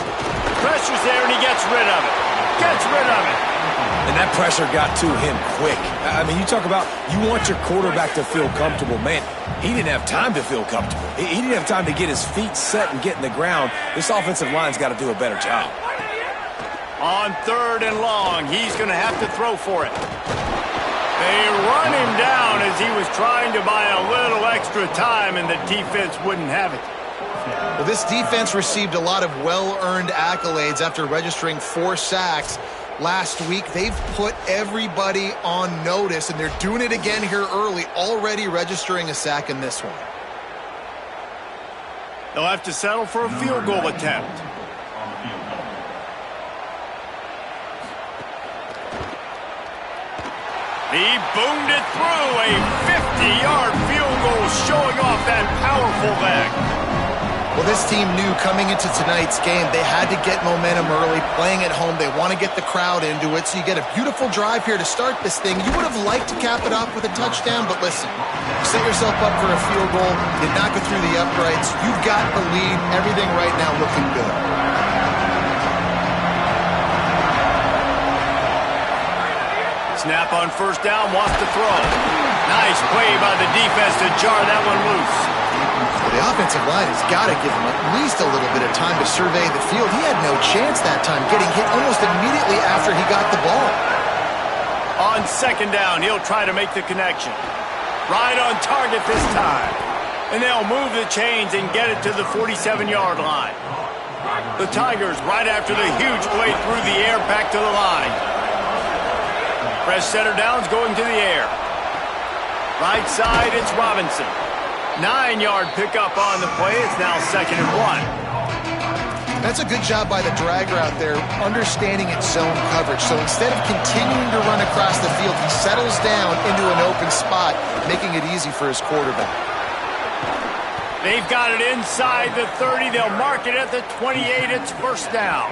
Pressure's there, and he gets rid of it. Gets rid of it. And that pressure got to him quick. I mean, you talk about you want your quarterback to feel comfortable. Man, he didn't have time to feel comfortable. He didn't have time to get his feet set and get in the ground. This offensive line's got to do a better job. On 3rd and long, he's going to have to throw for it. They run him down as he was trying to buy a little extra time, and the defense wouldn't have it. Well, this defense received a lot of well-earned accolades after registering 4 sacks last week. They've put everybody on notice, and they're doing it again here early, already registering a sack in this one. They'll have to settle for a field goal attempt. He boomed it through. A 50-yard field goal showing off that powerful leg. Well, this team knew coming into tonight's game they had to get momentum early, playing at home. They want to get the crowd into it, so you get a beautiful drive here to start this thing. You would have liked to cap it off with a touchdown, but listen, you set yourself up for a field goal, did not go through the uprights. You've got the lead, everything right now looking good. Snap on first down, wants to throw. Nice play by the defense to jar that one loose. Well, the offensive line has got to give him at least a little bit of time to survey the field. He had no chance that time, getting hit almost immediately after he got the ball. On second down, he'll try to make the connection. Right on target this time. And they'll move the chains and get it to the 47-yard line. The Tigers, right after the huge play through the air, back to the line. Fresh setter downs going to the air. Right side, it's Robinson. 9-yard pickup on the play. It's now 2nd and 1. That's a good job by the drag route there, understanding its zone coverage. So instead of continuing to run across the field, he settles down into an open spot, making it easy for his quarterback. They've got it inside the 30. They'll mark it at the 28. It's first down.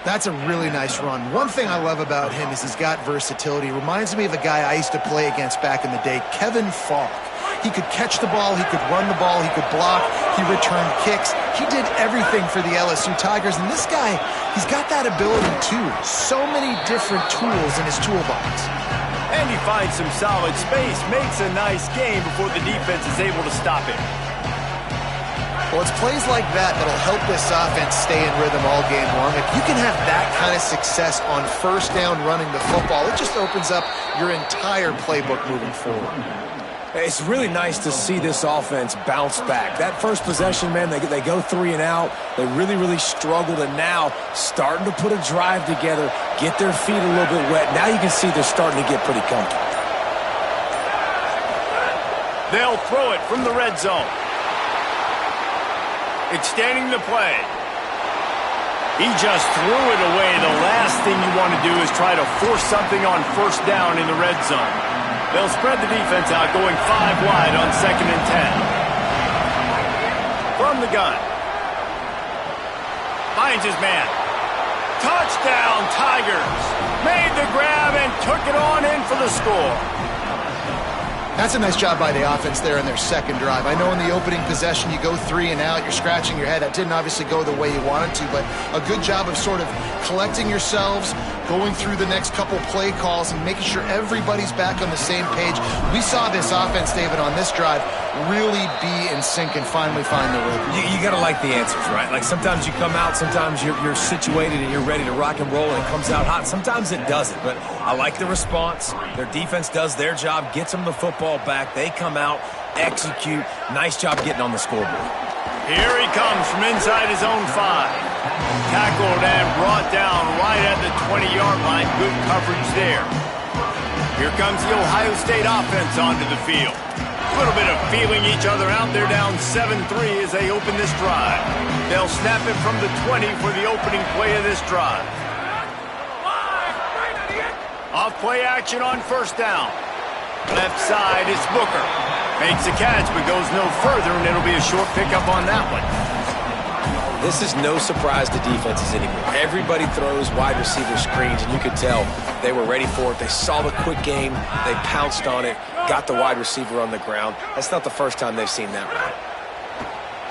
That's a really nice run. One thing I love about him is he's got versatility. Reminds me of a guy I used to play against back in the day, Kevin Falk. He could catch the ball, he could run the ball, he could block, he returned kicks. He did everything for the LSU Tigers, and this guy, he's got that ability too. So many different tools in his toolbox. And he finds some solid space, makes a nice game before the defense is able to stop him. Well, it's plays like that that'll help this offense stay in rhythm all game long. If you can have that kind of success on first down running the football, it just opens up your entire playbook moving forward. It's really nice to see this offense bounce back. That first possession, man, they go 3 and out. They really struggled, and now starting to put a drive together, get their feet a little bit wet. Now you can see they're starting to get pretty comfortable. They'll throw it from the red zone. Extending the play. He just threw it away. The last thing you want to do is try to force something on first down in the red zone. They'll spread the defense out, going 5 wide on 2nd and 10. From the gun. Finds his man. Touchdown, Tigers. Made the grab and took it on in for the score. That's a nice job by the offense there in their second drive. I know in the opening possession you go 3 and out, you're scratching your head. That didn't obviously go the way you wanted to, but a good job of sort of collecting yourselves, going through the next couple play calls and making sure everybody's back on the same page. We saw this offense, David, on this drive really be in sync and finally find the rhythm. You got to like the answers, right? Like sometimes you come out, sometimes you're situated and you're ready to rock and roll and it comes out hot. Sometimes it doesn't, but I like the response. Their defense does their job, gets them the football back. They come out, execute. Nice job getting on the scoreboard. Here he comes from inside his own 5. Tackled and brought down right at the 20-yard line. Good coverage there. Here comes the Ohio State offense onto the field. A little bit of feeling each other out. They're down 7-3 as they open this drive. They'll snap it from the 20 for the opening play of this drive. Off play action on first down. Left side, it's Booker. Makes a catch, but goes no further, and it'll be a short pickup on that one. This is no surprise to defenses anymore. Everybody throws wide receiver screens, and you could tell they were ready for it. They saw the quick game. They pounced on it, got the wide receiver on the ground. That's not the first time they've seen that route.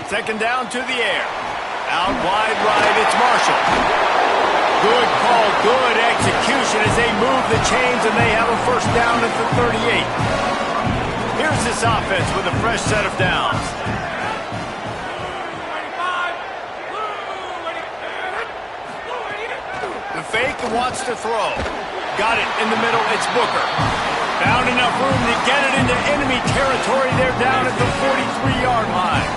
Second down to the air. Out wide right, it's Marshall. Good call, good execution as they move the chains, and they have a first down at the 38. Here's this offense with a fresh set of downs. The fake and wants to throw. Got it in the middle, it's Booker. Found enough room to get it into enemy territory. They're down at the 43-yard line.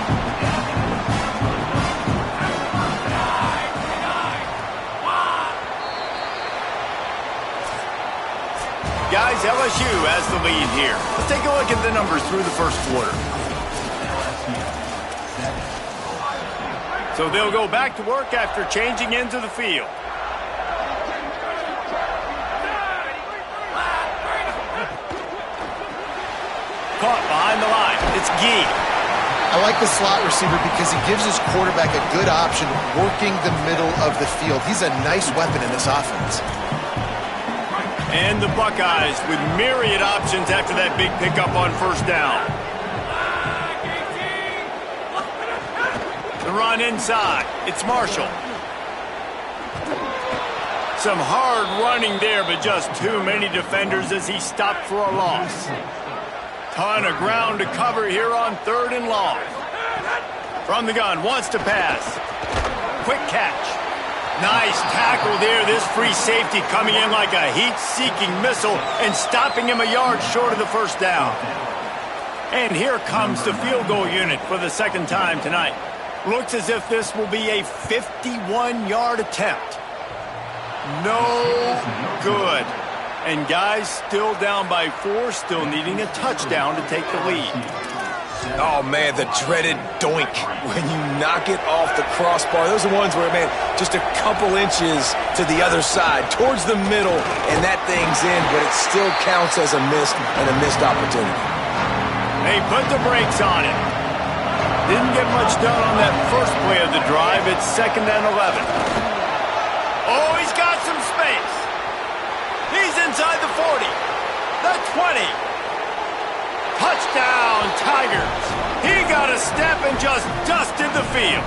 Guys, LSU has the lead here. Let's take a look at the numbers through the first quarter. So they'll go back to work after changing into the field. Caught behind the line. It's Gee. I like the slot receiver because he gives his quarterback a good option working the middle of the field. He's a nice weapon in this offense. And the Buckeyes with myriad options after that big pickup on first down. The run inside. It's Marshall. Some hard running there, but just too many defenders as he stopped for a loss. Ton of ground to cover here on 3rd and long. From the gun, wants to pass. Quick catch. Nice tackle there. This free safety coming in like a heat-seeking missile and stopping him a yard short of the first down. And here comes the field goal unit for the second time tonight. Looks as if this will be a 51-yard attempt. No good. And guys still down by 4, still needing a touchdown to take the lead. Oh, man, the dreaded doink when you knock it off the crossbar. Those are ones where, man, just a couple inches to the other side, towards the middle, and that thing's in, but it still counts as a missed opportunity. They put the brakes on it. Didn't get much done on that first play of the drive. It's 2nd and 11. Oh, he's got some space. He's inside the 40. The 20. Touchdown, Tigers. He got a step and just dusted the field.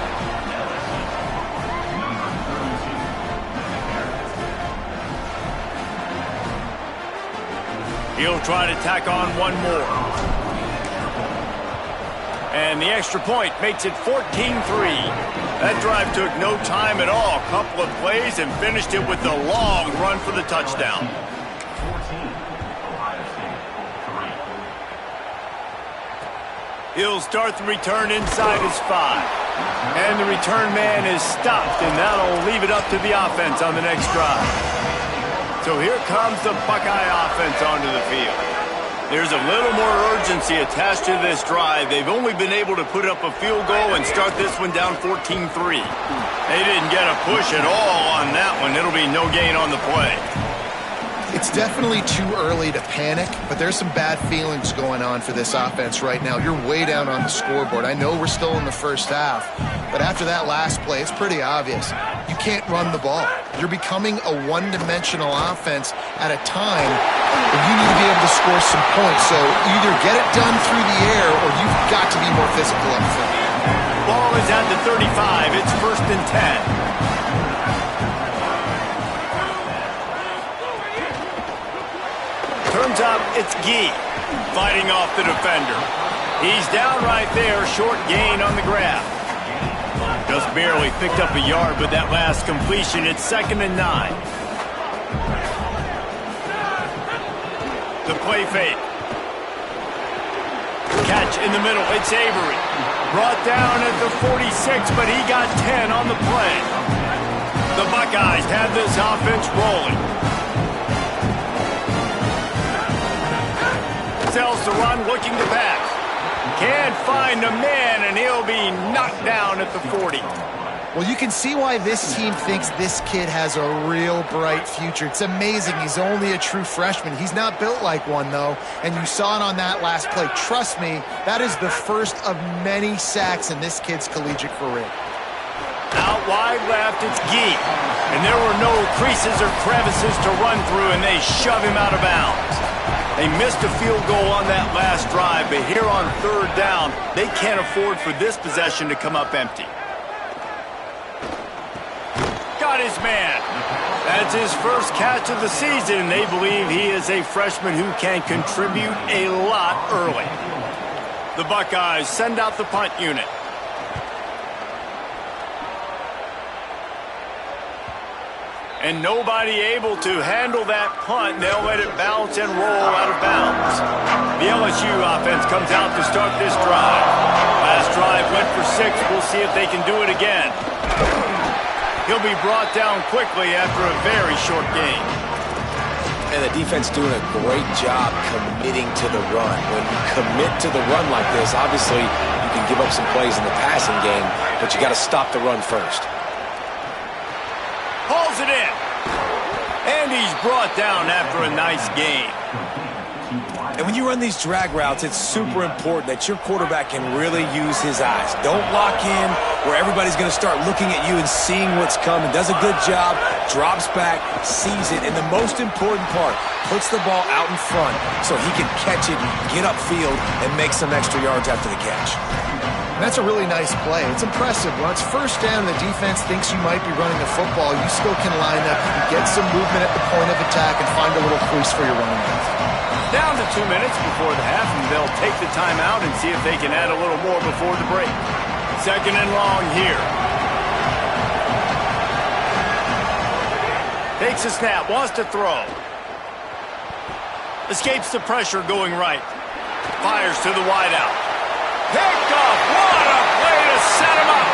He'll try to tack on one more. And the extra point makes it 14-3. That drive took no time at all. A couple of plays and finished it with a long run for the touchdown. He'll start the return inside his 5. And the return man is stopped, and that'll leave it up to the offense on the next drive. So here comes the Buckeye offense onto the field. There's a little more urgency attached to this drive. They've only been able to put up a field goal and start this one down 14-3. They didn't get a push at all on that one. It'll be no gain on the play. It's definitely too early to panic, but there's some bad feelings going on for this offense right now. You're way down on the scoreboard. I know we're still in the first half, but after that last play, it's pretty obvious. You can't run the ball. You're becoming a one-dimensional offense at a time, and you need to be able to score some points. So either get it done through the air, or you've got to be more physical up front. Ball is at the 35. It's 1st and 10. Turns up, it's Gee fighting off the defender. He's down right there, short gain on the grab. Just barely picked up a yard with that last completion. It's 2nd and 9. The play fake. Catch in the middle, it's Avery. Brought down at the 46, but he got 10 on the play. The Buckeyes have this offense rolling. Sells the run, looking to pass. Can't find a man, and he'll be knocked down at the 40. Well, you can see why this team thinks this kid has a real bright future. It's amazing. He's only a true freshman. He's not built like one, though, and you saw it on that last play. Trust me, that is the first of many sacks in this kid's collegiate career. Out wide left, it's Gee. And there were no creases or crevices to run through, and they shove him out of bounds. They missed a field goal on that last drive, but here on 3rd down, they can't afford for this possession to come up empty. Got his man. That's his first catch of the season. They believe he is a freshman who can contribute a lot early. The Buckeyes send out the punt unit. And nobody able to handle that punt. They'll let it bounce and roll out of bounds. The LSU offense comes out to start this drive. Last drive went for 6. We'll see if they can do it again. He'll be brought down quickly after a very short game. And the defense doing a great job committing to the run. When you commit to the run like this, obviously you can give up some plays in the passing game, but you got to stop the run first. Hauls it in. And he's brought down after a nice gain. And when you run these drag routes, it's super important that your quarterback can really use his eyes. Don't lock in where everybody's going to start looking at you and seeing what's coming. Does a good job, drops back, sees it, and the most important part, puts the ball out in front so he can catch it, get upfield, and make some extra yards after the catch. That's a really nice play. It's impressive. When it's first down, the defense thinks you might be running the football. You still can line up, you can get some movement at the point of attack, and find a little crease for your running back. Down to 2 minutes before the half, and they'll take the timeout and see if they can add a little more before the break. 2nd and long here. Takes a snap, wants to throw. Escapes the pressure going right. Fires to the wideout. Picked off. What a play to set him up.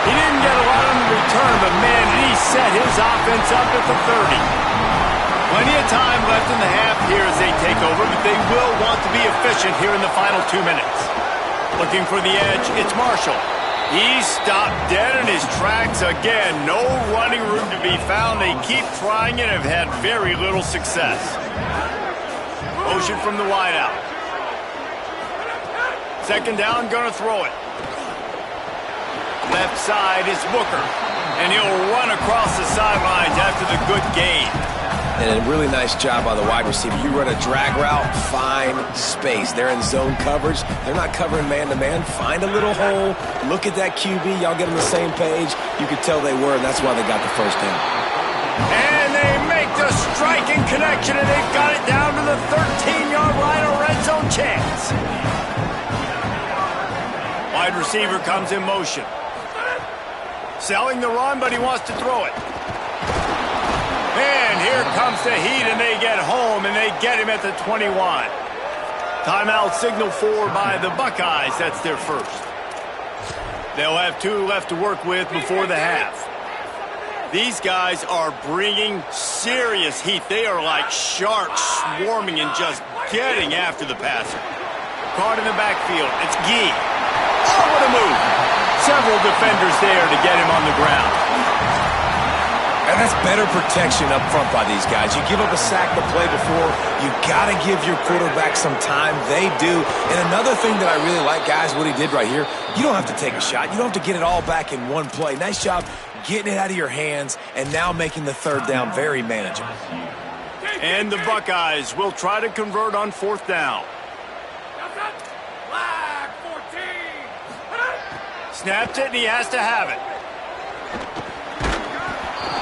He didn't get a lot on the return, but man, did he set his offense up at the 30. Plenty of time left in the half here as they take over, but they will want to be efficient here in the final 2 minutes. Looking for the edge, it's Marshall. He stopped dead in his tracks again. No running room to be found. They keep trying and have had very little success. Motion from the wideout. 2nd down, gonna throw it. Left side is Booker, and he'll run across the sidelines after the good gain. And a really nice job by the wide receiver. You run a drag route, find space. They're in zone coverage. They're not covering man-to-man. Find a little hole. Look at that QB. Y'all get on the same page. You could tell they were, and that's why they got the first down. And they make the striking connection, and they've got it down to the 13-yard line, a red zone chance. Wide receiver comes in motion. Selling the run, but he wants to throw it. And here comes the heat, and they get home, and they get him at the 21. Timeout signal for by the Buckeyes. That's their first. They'll have 2 left to work with before the half. These guys are bringing serious heat. They are like sharks swarming and just getting after the passer. Caught in the backfield. It's Gee. Oh, what a move. Several defenders there to get him on the ground. And that's better protection up front by these guys. You give up a sack the play before, you got to give your quarterback some time. They do. And another thing that I really like, guys, what he did right here, you don't have to take a shot. You don't have to get it all back in one play. Nice job getting it out of your hands and now making the 3rd down very manageable. And the Buckeyes will try to convert on 4th down. Flag 14. Snapped it, and he has to have it.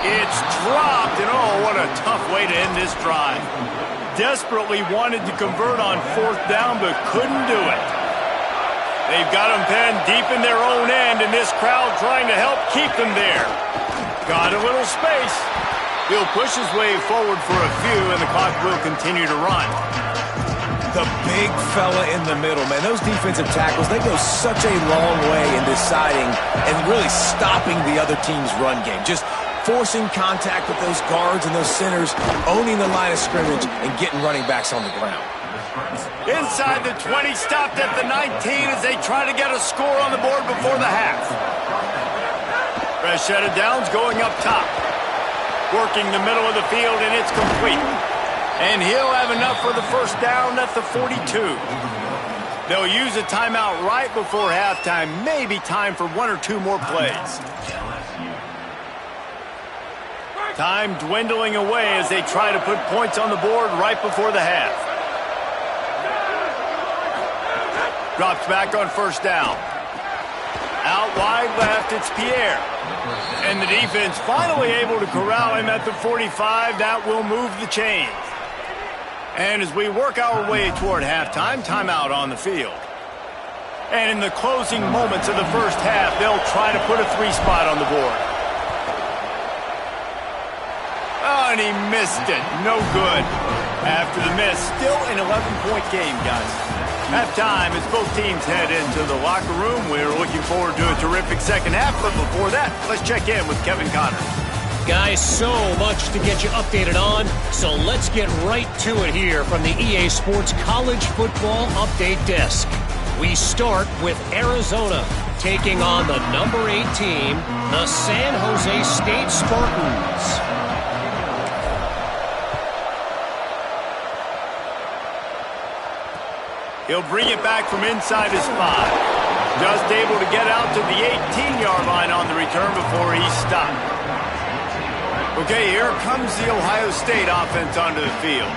It's dropped, and oh, what a tough way to end this drive. Desperately wanted to convert on 4th down, but couldn't do it. They've got them penned deep in their own end, and this crowd trying to help keep them there. Got a little space. He'll push his way forward for a few, and the clock will continue to run. The big fella in the middle, man. Those defensive tackles, they go such a long way in deciding and really stopping the other team's run game. Just forcing contact with those guards and those centers, owning the line of scrimmage, and getting running backs on the ground. Inside the 20, stopped at the 19 as they try to get a score on the board before the half. Fresh set of downs going up top. Working the middle of the field, and it's complete. And he'll have enough for the 1st down at the 42. They'll use a timeout right before halftime. Maybe time for 1 or 2 more plays. Time dwindling away as they try to put points on the board right before the half. Drops back on 1st down. Out wide left, it's Pierre. And the defense finally able to corral him at the 45. That will move the chains. And as we work our way toward halftime, timeout on the field. And in the closing moments of the 1st half, they'll try to put a 3 spot on the board. and he missed it. No good. After the miss, still an 11-point game, guys. Halftime as both teams head into the locker room. We're looking forward to a terrific second half, but before that, let's check in with Kevin Connors. Guys, so much to get you updated on, so let's get right to it here from the EA Sports College Football Update Desk. We start with Arizona taking on the number 8 team, the San Jose State Spartans. He'll bring it back from inside his 5. Just able to get out to the 18-yard line on the return before he's stopped. Okay, here comes the Ohio State offense onto the field.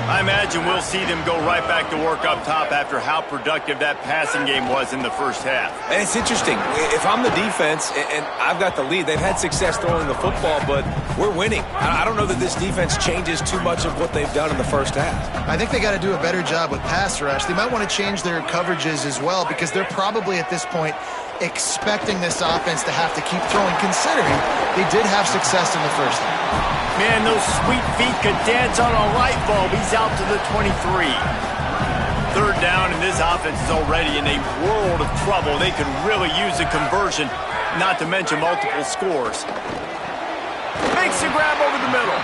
I imagine we'll see them go right back to work up top after how productive that passing game was in the first half. And it's interesting. If I'm the defense and I've got the lead, they've had success throwing the football, but we're winning. I don't know that this defense changes too much of what they've done in the first half. I think they got to do a better job with pass rush. They might want to change their coverages as well because they're probably at this point expecting this offense to have to keep throwing, considering they did have success in the first half. Man, those sweet feet could dance on a light bulb. He's out to the 23. Third down, and this offense is already in a world of trouble. They could really use a conversion, not to mention multiple scores. Makes the grab over the middle.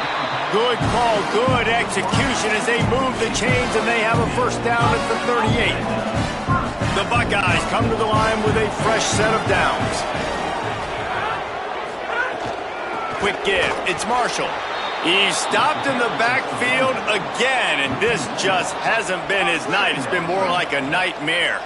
Good call, good execution as they move the chains, and they have a first down at the 38. The Buckeyes come to the line with a fresh set of downs. Quick give. It's Marshall. He's stopped in the backfield again, and this just hasn't been his night. It's been more like a nightmare.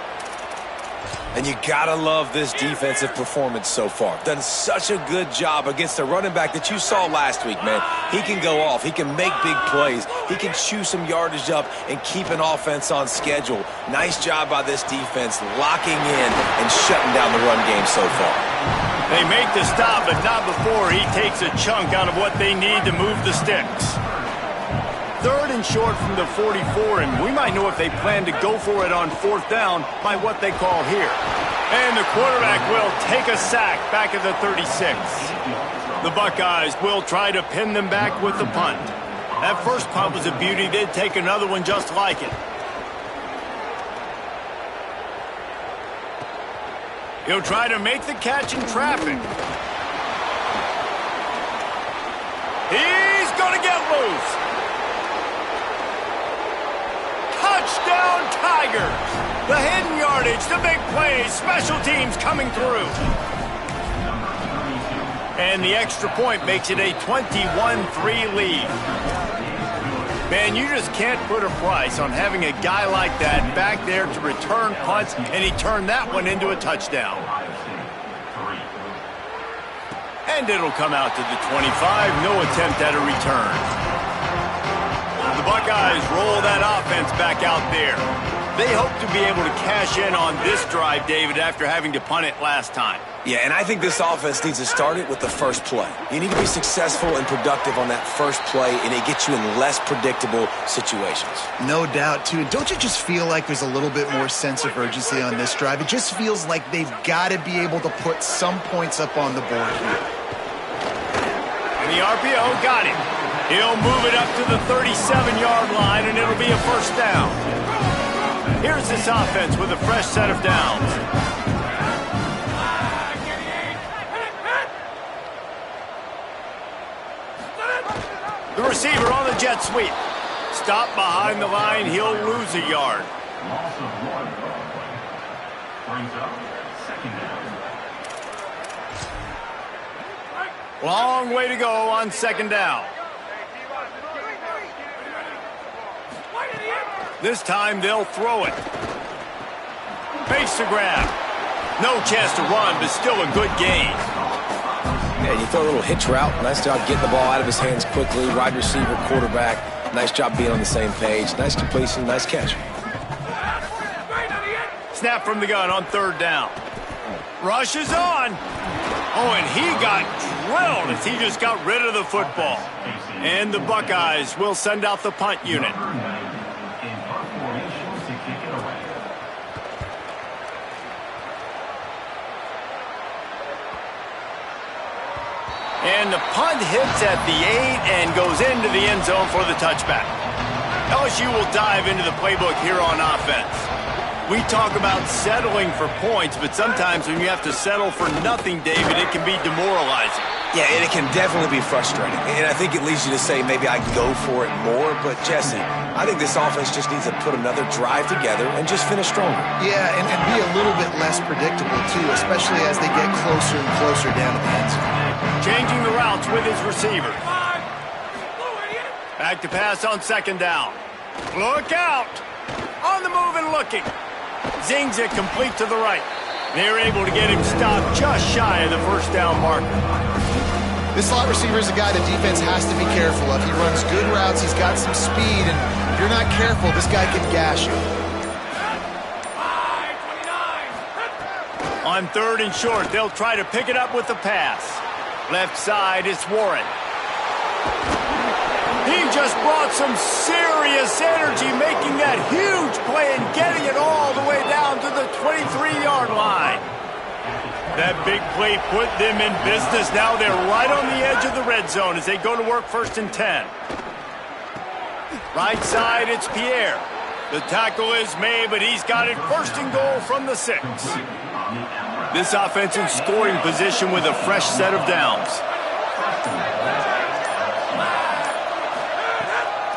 And you gotta love this defensive performance so far. Done such a good job against the running back that you saw last week, man. He can go off. He can make big plays. He can chew some yardage up and keep an offense on schedule. Nice job by this defense locking in and shutting down the run game so far. They make the stop, but not before he takes a chunk out of what they need to move the sticks. Third and short from the 44, and we might know if they plan to go for it on fourth down by what they call here. And the quarterback will take a sack back at the 36. The Buckeyes will try to pin them back with the punt. That first punt was a beauty. They'd take another one just like it. He'll try to make the catch in traffic. He's going to get loose. Touchdown Tigers! The hidden yardage, the big plays, special teams coming through. And the extra point makes it a 21-3 lead. Man, you just can't put a price on having a guy like that back there to return punts, and he turned that one into a touchdown. And it'll come out to the 25, no attempt at a return. The Buckeyes roll that offense back out there. They hope to be able to cash in on this drive, David, after having to punt it last time. Yeah, and I think this offense needs to start it with the first play. You need to be successful and productive on that first play, and it gets you in less predictable situations. No doubt, too. Don't you just feel like there's a little bit more sense of urgency on this drive? It just feels like they've got to be able to put some points up on the board here. And the RPO got him. He'll move it up to the 37-yard line, and it'll be a first down. Here's this offense with a fresh set of downs. The receiver on the jet sweep. Stop behind the line. He'll lose a yard. Long way to go on second down. This time they'll throw it. Makes the grab. No chance to run, but still a good gain. Yeah, you throw a little hitch route. Nice job getting the ball out of his hands quickly. Wide receiver, quarterback. Nice job being on the same page. Nice completion, nice catch. Snap from the gun on third down. Rush is on. Oh, and he got drilled as he just got rid of the football. And the Buckeyes will send out the punt unit. And the punt hits at the 8 and goes into the end zone for the touchback. LSU will dive into the playbook here on offense. We talk about settling for points, but sometimes when you have to settle for nothing, David, it can be demoralizing. Yeah, and it can definitely be frustrating. And I think it leads you to say maybe I go for it more. But, Jesse, I think this offense just needs to put another drive together and just finish stronger. Yeah, and be a little bit less predictable, too, especially as they get closer and closer down to the end zone. Changing the routes with his receivers. Back to pass on second down. Look out! On the move and looking. Zings it complete to the right. They're able to get him stopped just shy of the first down marker. This slot receiver is a guy the defense has to be careful of. He runs good routes, he's got some speed, and if you're not careful, this guy can gash you. On third and short, they'll try to pick it up with the pass. Left side, it's Warren. He just brought some serious energy, making that huge play and getting it all the way down to the 23-yard line. That big play put them in business. Now they're right on the edge of the red zone as they go to work first and 10. Right side, it's Pierre. The tackle is made, but he's got it first and goal from the 6. This offense in scoring position with a fresh set of downs.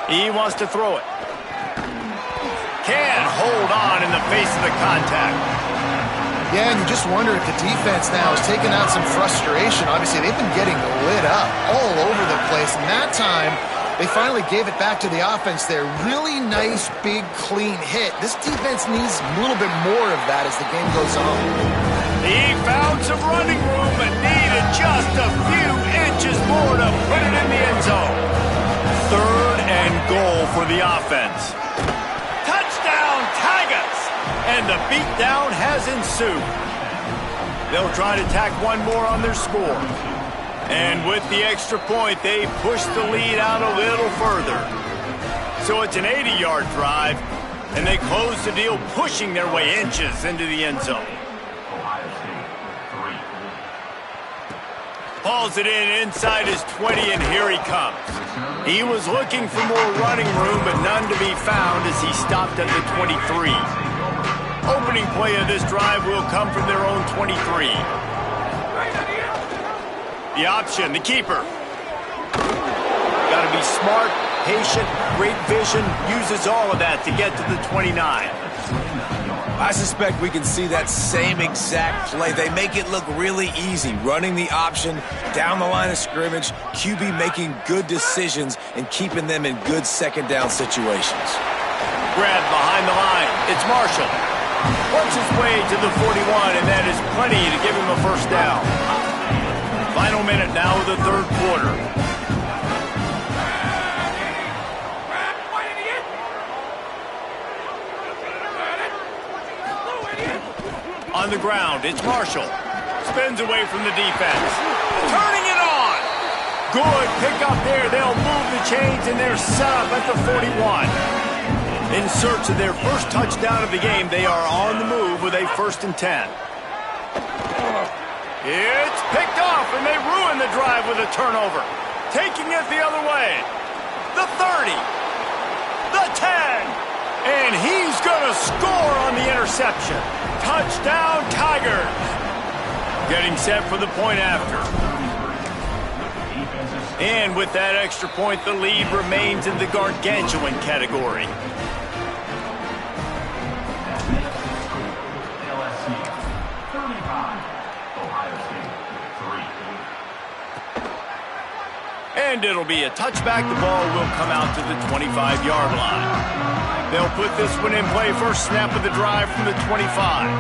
He wants to throw it. Can't hold on in the face of the contact. Yeah, and you just wonder if the defense now is taking out some frustration. Obviously, they've been getting lit up all over the place. And that time, they finally gave it back to the offense there. Really nice, big, clean hit. This defense needs a little bit more of that as the game goes on. He found some running room and needed just a few inches more to put it in the end zone. Third and goal for the offense. Touchdown, Tigers! And the beatdown has ensued. They'll try to tack one more on their score. And with the extra point, they push the lead out a little further. So it's an 80-yard drive, and they close the deal, pushing their way inches into the end zone. Hauls it in inside his 20, and here he comes. He was looking for more running room, but none to be found as he stopped at the 23. Opening play of this drive will come from their own 23. The option, the keeper. Got to be smart, patient, great vision, uses all of that to get to the 29. I suspect we can see that same exact play. They make it look really easy, running the option down the line of scrimmage, QB making good decisions and keeping them in good second down situations. Grab behind the line. It's Marshall. Works his way to the 41, and that is plenty to give him a first down. Final minute now of the third quarter. On the ground, it's Marshall. Spins away from the defense. Turning it on. Good pick up there. They'll move the chains, and they're set up at the 41. In search of their first touchdown of the game, they are on the move with a first and 10. It's picked off, and they ruin the drive with a turnover. Taking it the other way. The 30. The 10. And he's going to score on the interception. Touchdown, Tigers. Getting set for the point after. And with that extra point, the lead remains in the gargantuan category. And it'll be a touchback. The ball will come out to the 25-yard line. They'll put this one in play. First snap of the drive from the 25.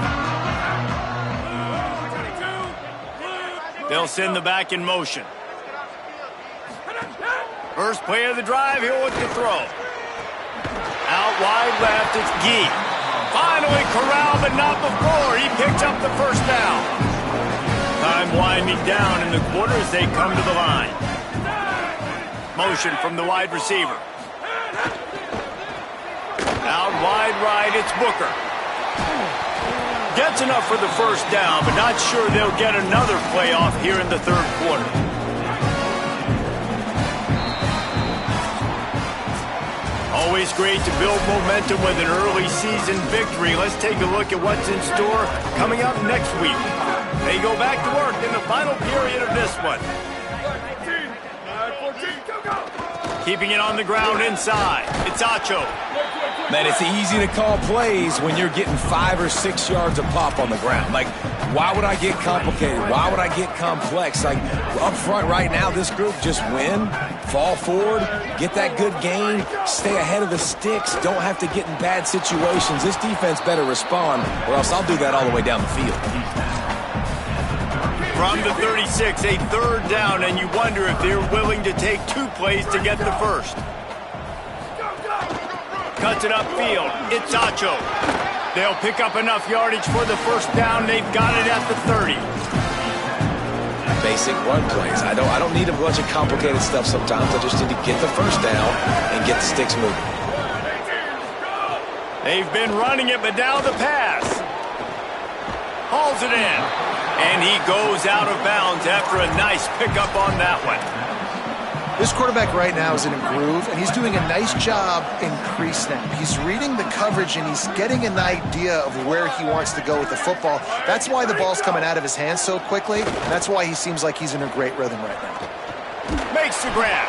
They'll send the back in motion. First play of the drive, he'll look to throw. Out wide left, it's Gee. Finally corralled, but not before. He picks up the first down. Time winding down in the quarter as they come to the line. Motion from the wide receiver. Out wide right, it's Booker. Gets enough for the first down, but not sure they'll get another play off here in the third quarter. Always great to build momentum with an early season victory. Let's take a look at what's in store coming up next week. They go back to work in the final period of this one. 14, go! Keeping it on the ground inside. It's Acho. Man, it's easy to call plays when you're getting 5 or 6 yards of pop on the ground. Like, why would I get complicated? Why would I get complex? Like, up front right now, this group just win, fall forward, get that good gain, stay ahead of the sticks, don't have to get in bad situations. This defense better respond, or else I'll do that all the way down the field. From the 36, a third down, and you wonder if they're willing to take 2 plays to get the first. Cuts it upfield. It's Acho. They'll pick up enough yardage for the first down. They've got it at the 30. Basic run plays. I don't need a bunch of complicated stuff sometimes. I just need to get the first down and get the sticks moving. They've been running it, but now the pass. Hauls it in. And he goes out of bounds after a nice pickup on that one. This quarterback right now is in a groove, and he's doing a nice job in pre-snap. He's reading the coverage, and he's getting an idea of where he wants to go with the football. That's why the ball's coming out of his hands so quickly, and that's why he seems like he's in a great rhythm right now. Makes the grab.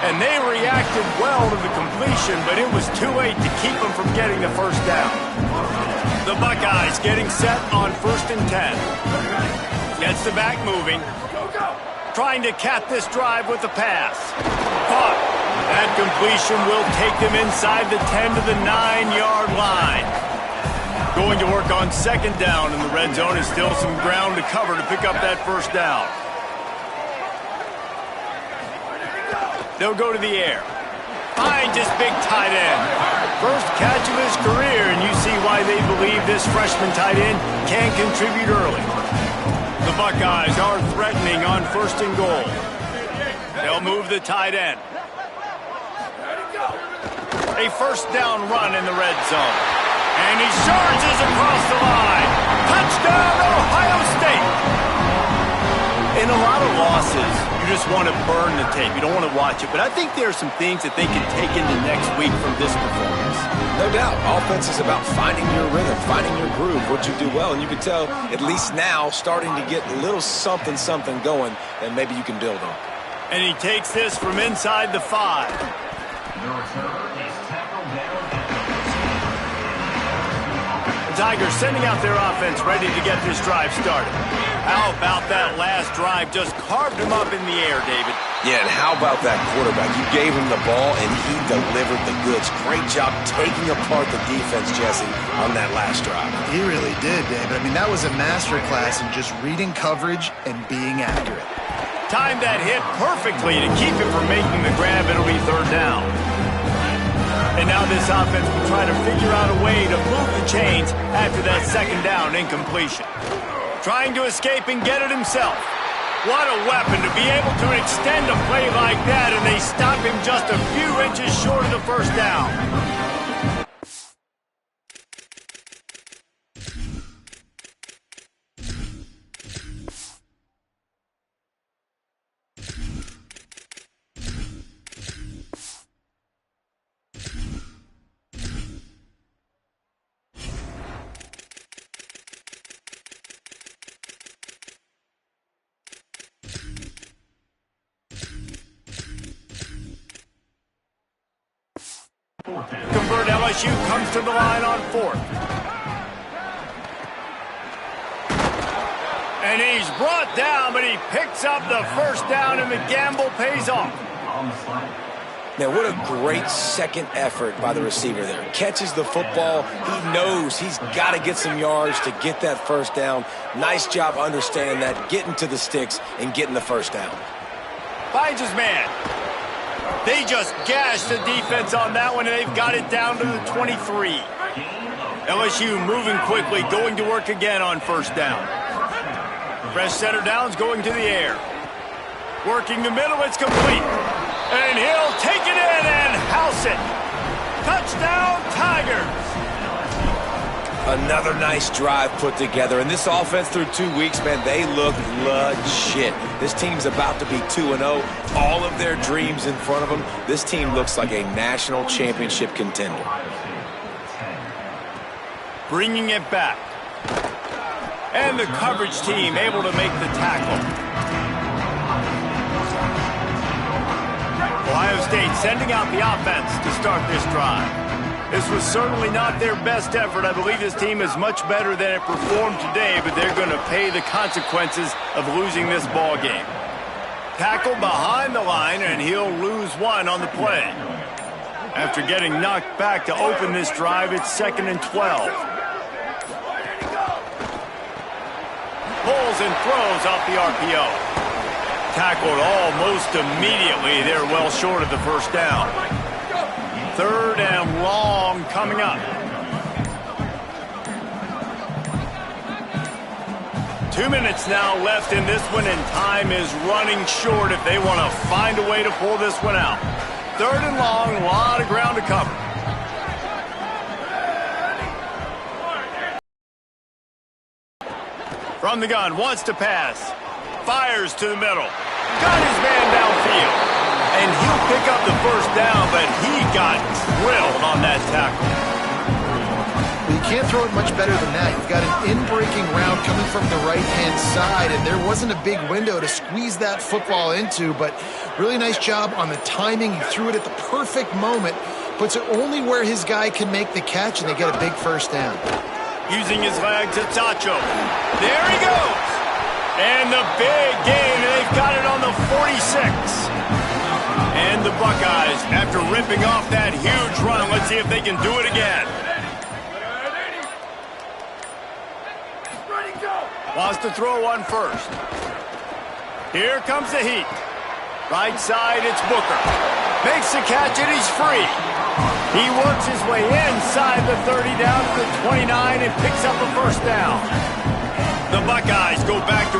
And they reacted well to the completion, but it was too late to keep him from getting the first down. The Buckeyes getting set on 1st and 10. Gets the back moving. Trying to cap this drive with the pass. Caught. That completion will take them inside the 10 to the 9-yard line. Going to work on 2nd down, and the red zone is still some ground to cover to pick up that first down. They'll go to the air. Finds his big tight end. First catch of his career, and you see why they believe this freshman tight end can contribute early. The Buckeyes are threatening on 1st and goal. They'll move the tight end. A first down run in the red zone. And he charges across the line. Touchdown, Ohio State! In a lot of losses, you just want to burn the tape. You don't want to watch it. But I think there are some things that they can take into next week from this performance. No doubt. Offense is about finding your rhythm, finding your groove, what you do well. And you can tell, at least now, starting to get a little something going that maybe you can build on. And he takes this from inside the 5. The Tigers sending out their offense ready to get this drive started. How about that last drive? Just carved him up in the air, David. Yeah, and how about that quarterback? You gave him the ball, and he delivered the goods. Great job taking apart the defense, Jesse, on that last drive. He really did, David. I mean, that was a masterclass in just reading coverage and being accurate. Timed that hit perfectly to keep him from making the grab. It'll be 3rd down. And now this offense will try to figure out a way to move the chains after that 2nd down incompletion. Trying to escape and get it himself. What a weapon to be able to extend a play like that, and they stop him just a few inches short of the first down. Convert. LSU comes to the line on 4th. And he's brought down, but he picks up the first down, and the gamble pays off. Man, what a great second effort by the receiver there. Catches the football. He knows he's got to get some yards to get that first down. Nice job understanding that, getting to the sticks and getting the first down. Finds his man. They just gashed the defense on that one, and they've got it down to the 23. LSU moving quickly, going to work again on 1st down. Fresh center downs going to the air. Working the middle, it's complete. And he'll take it in and house it. Touchdown, Tigers. Another nice drive put together. And this offense through 2 weeks, man, they look legit. This team's about to be 2-0. All of their dreams in front of them. This team looks like a national championship contender. Bringing it back. And the coverage team able to make the tackle. Ohio State sending out the offense to start this drive. This was certainly not their best effort. I believe this team is much better than it performed today, but they're going to pay the consequences of losing this ball game. Tackle behind the line, and he'll lose one on the play. After getting knocked back to open this drive, it's 2nd and 12. Pulls and throws off the RPO. Tackled almost immediately. They're well short of the first down. 3rd and long coming up. 2 minutes now left in this one, and time is running short if they want to find a way to pull this one out. 3rd and long, a lot of ground to cover. From the gun, wants to pass. Fires to the middle. Got his man downfield. And he'll pick up the first down, but he got drilled on that tackle. Well, you can't throw it much better than that. You've got an in-breaking route coming from the right-hand side, and there wasn't a big window to squeeze that football into, but really nice job on the timing. He threw it at the perfect moment, puts it only where his guy can make the catch, and they get a big first down. Using his leg to Tacho. There he goes. And the big gain, they've got it on the 46. And the Buckeyes, after ripping off that huge run, let's see if they can do it again. Ready, go! Wants to throw one first. Here comes the heat. Right side, it's Booker. Makes the catch, and he's free. He works his way inside the 30 down to the 29 and picks up a first down. The Buckeyes go back to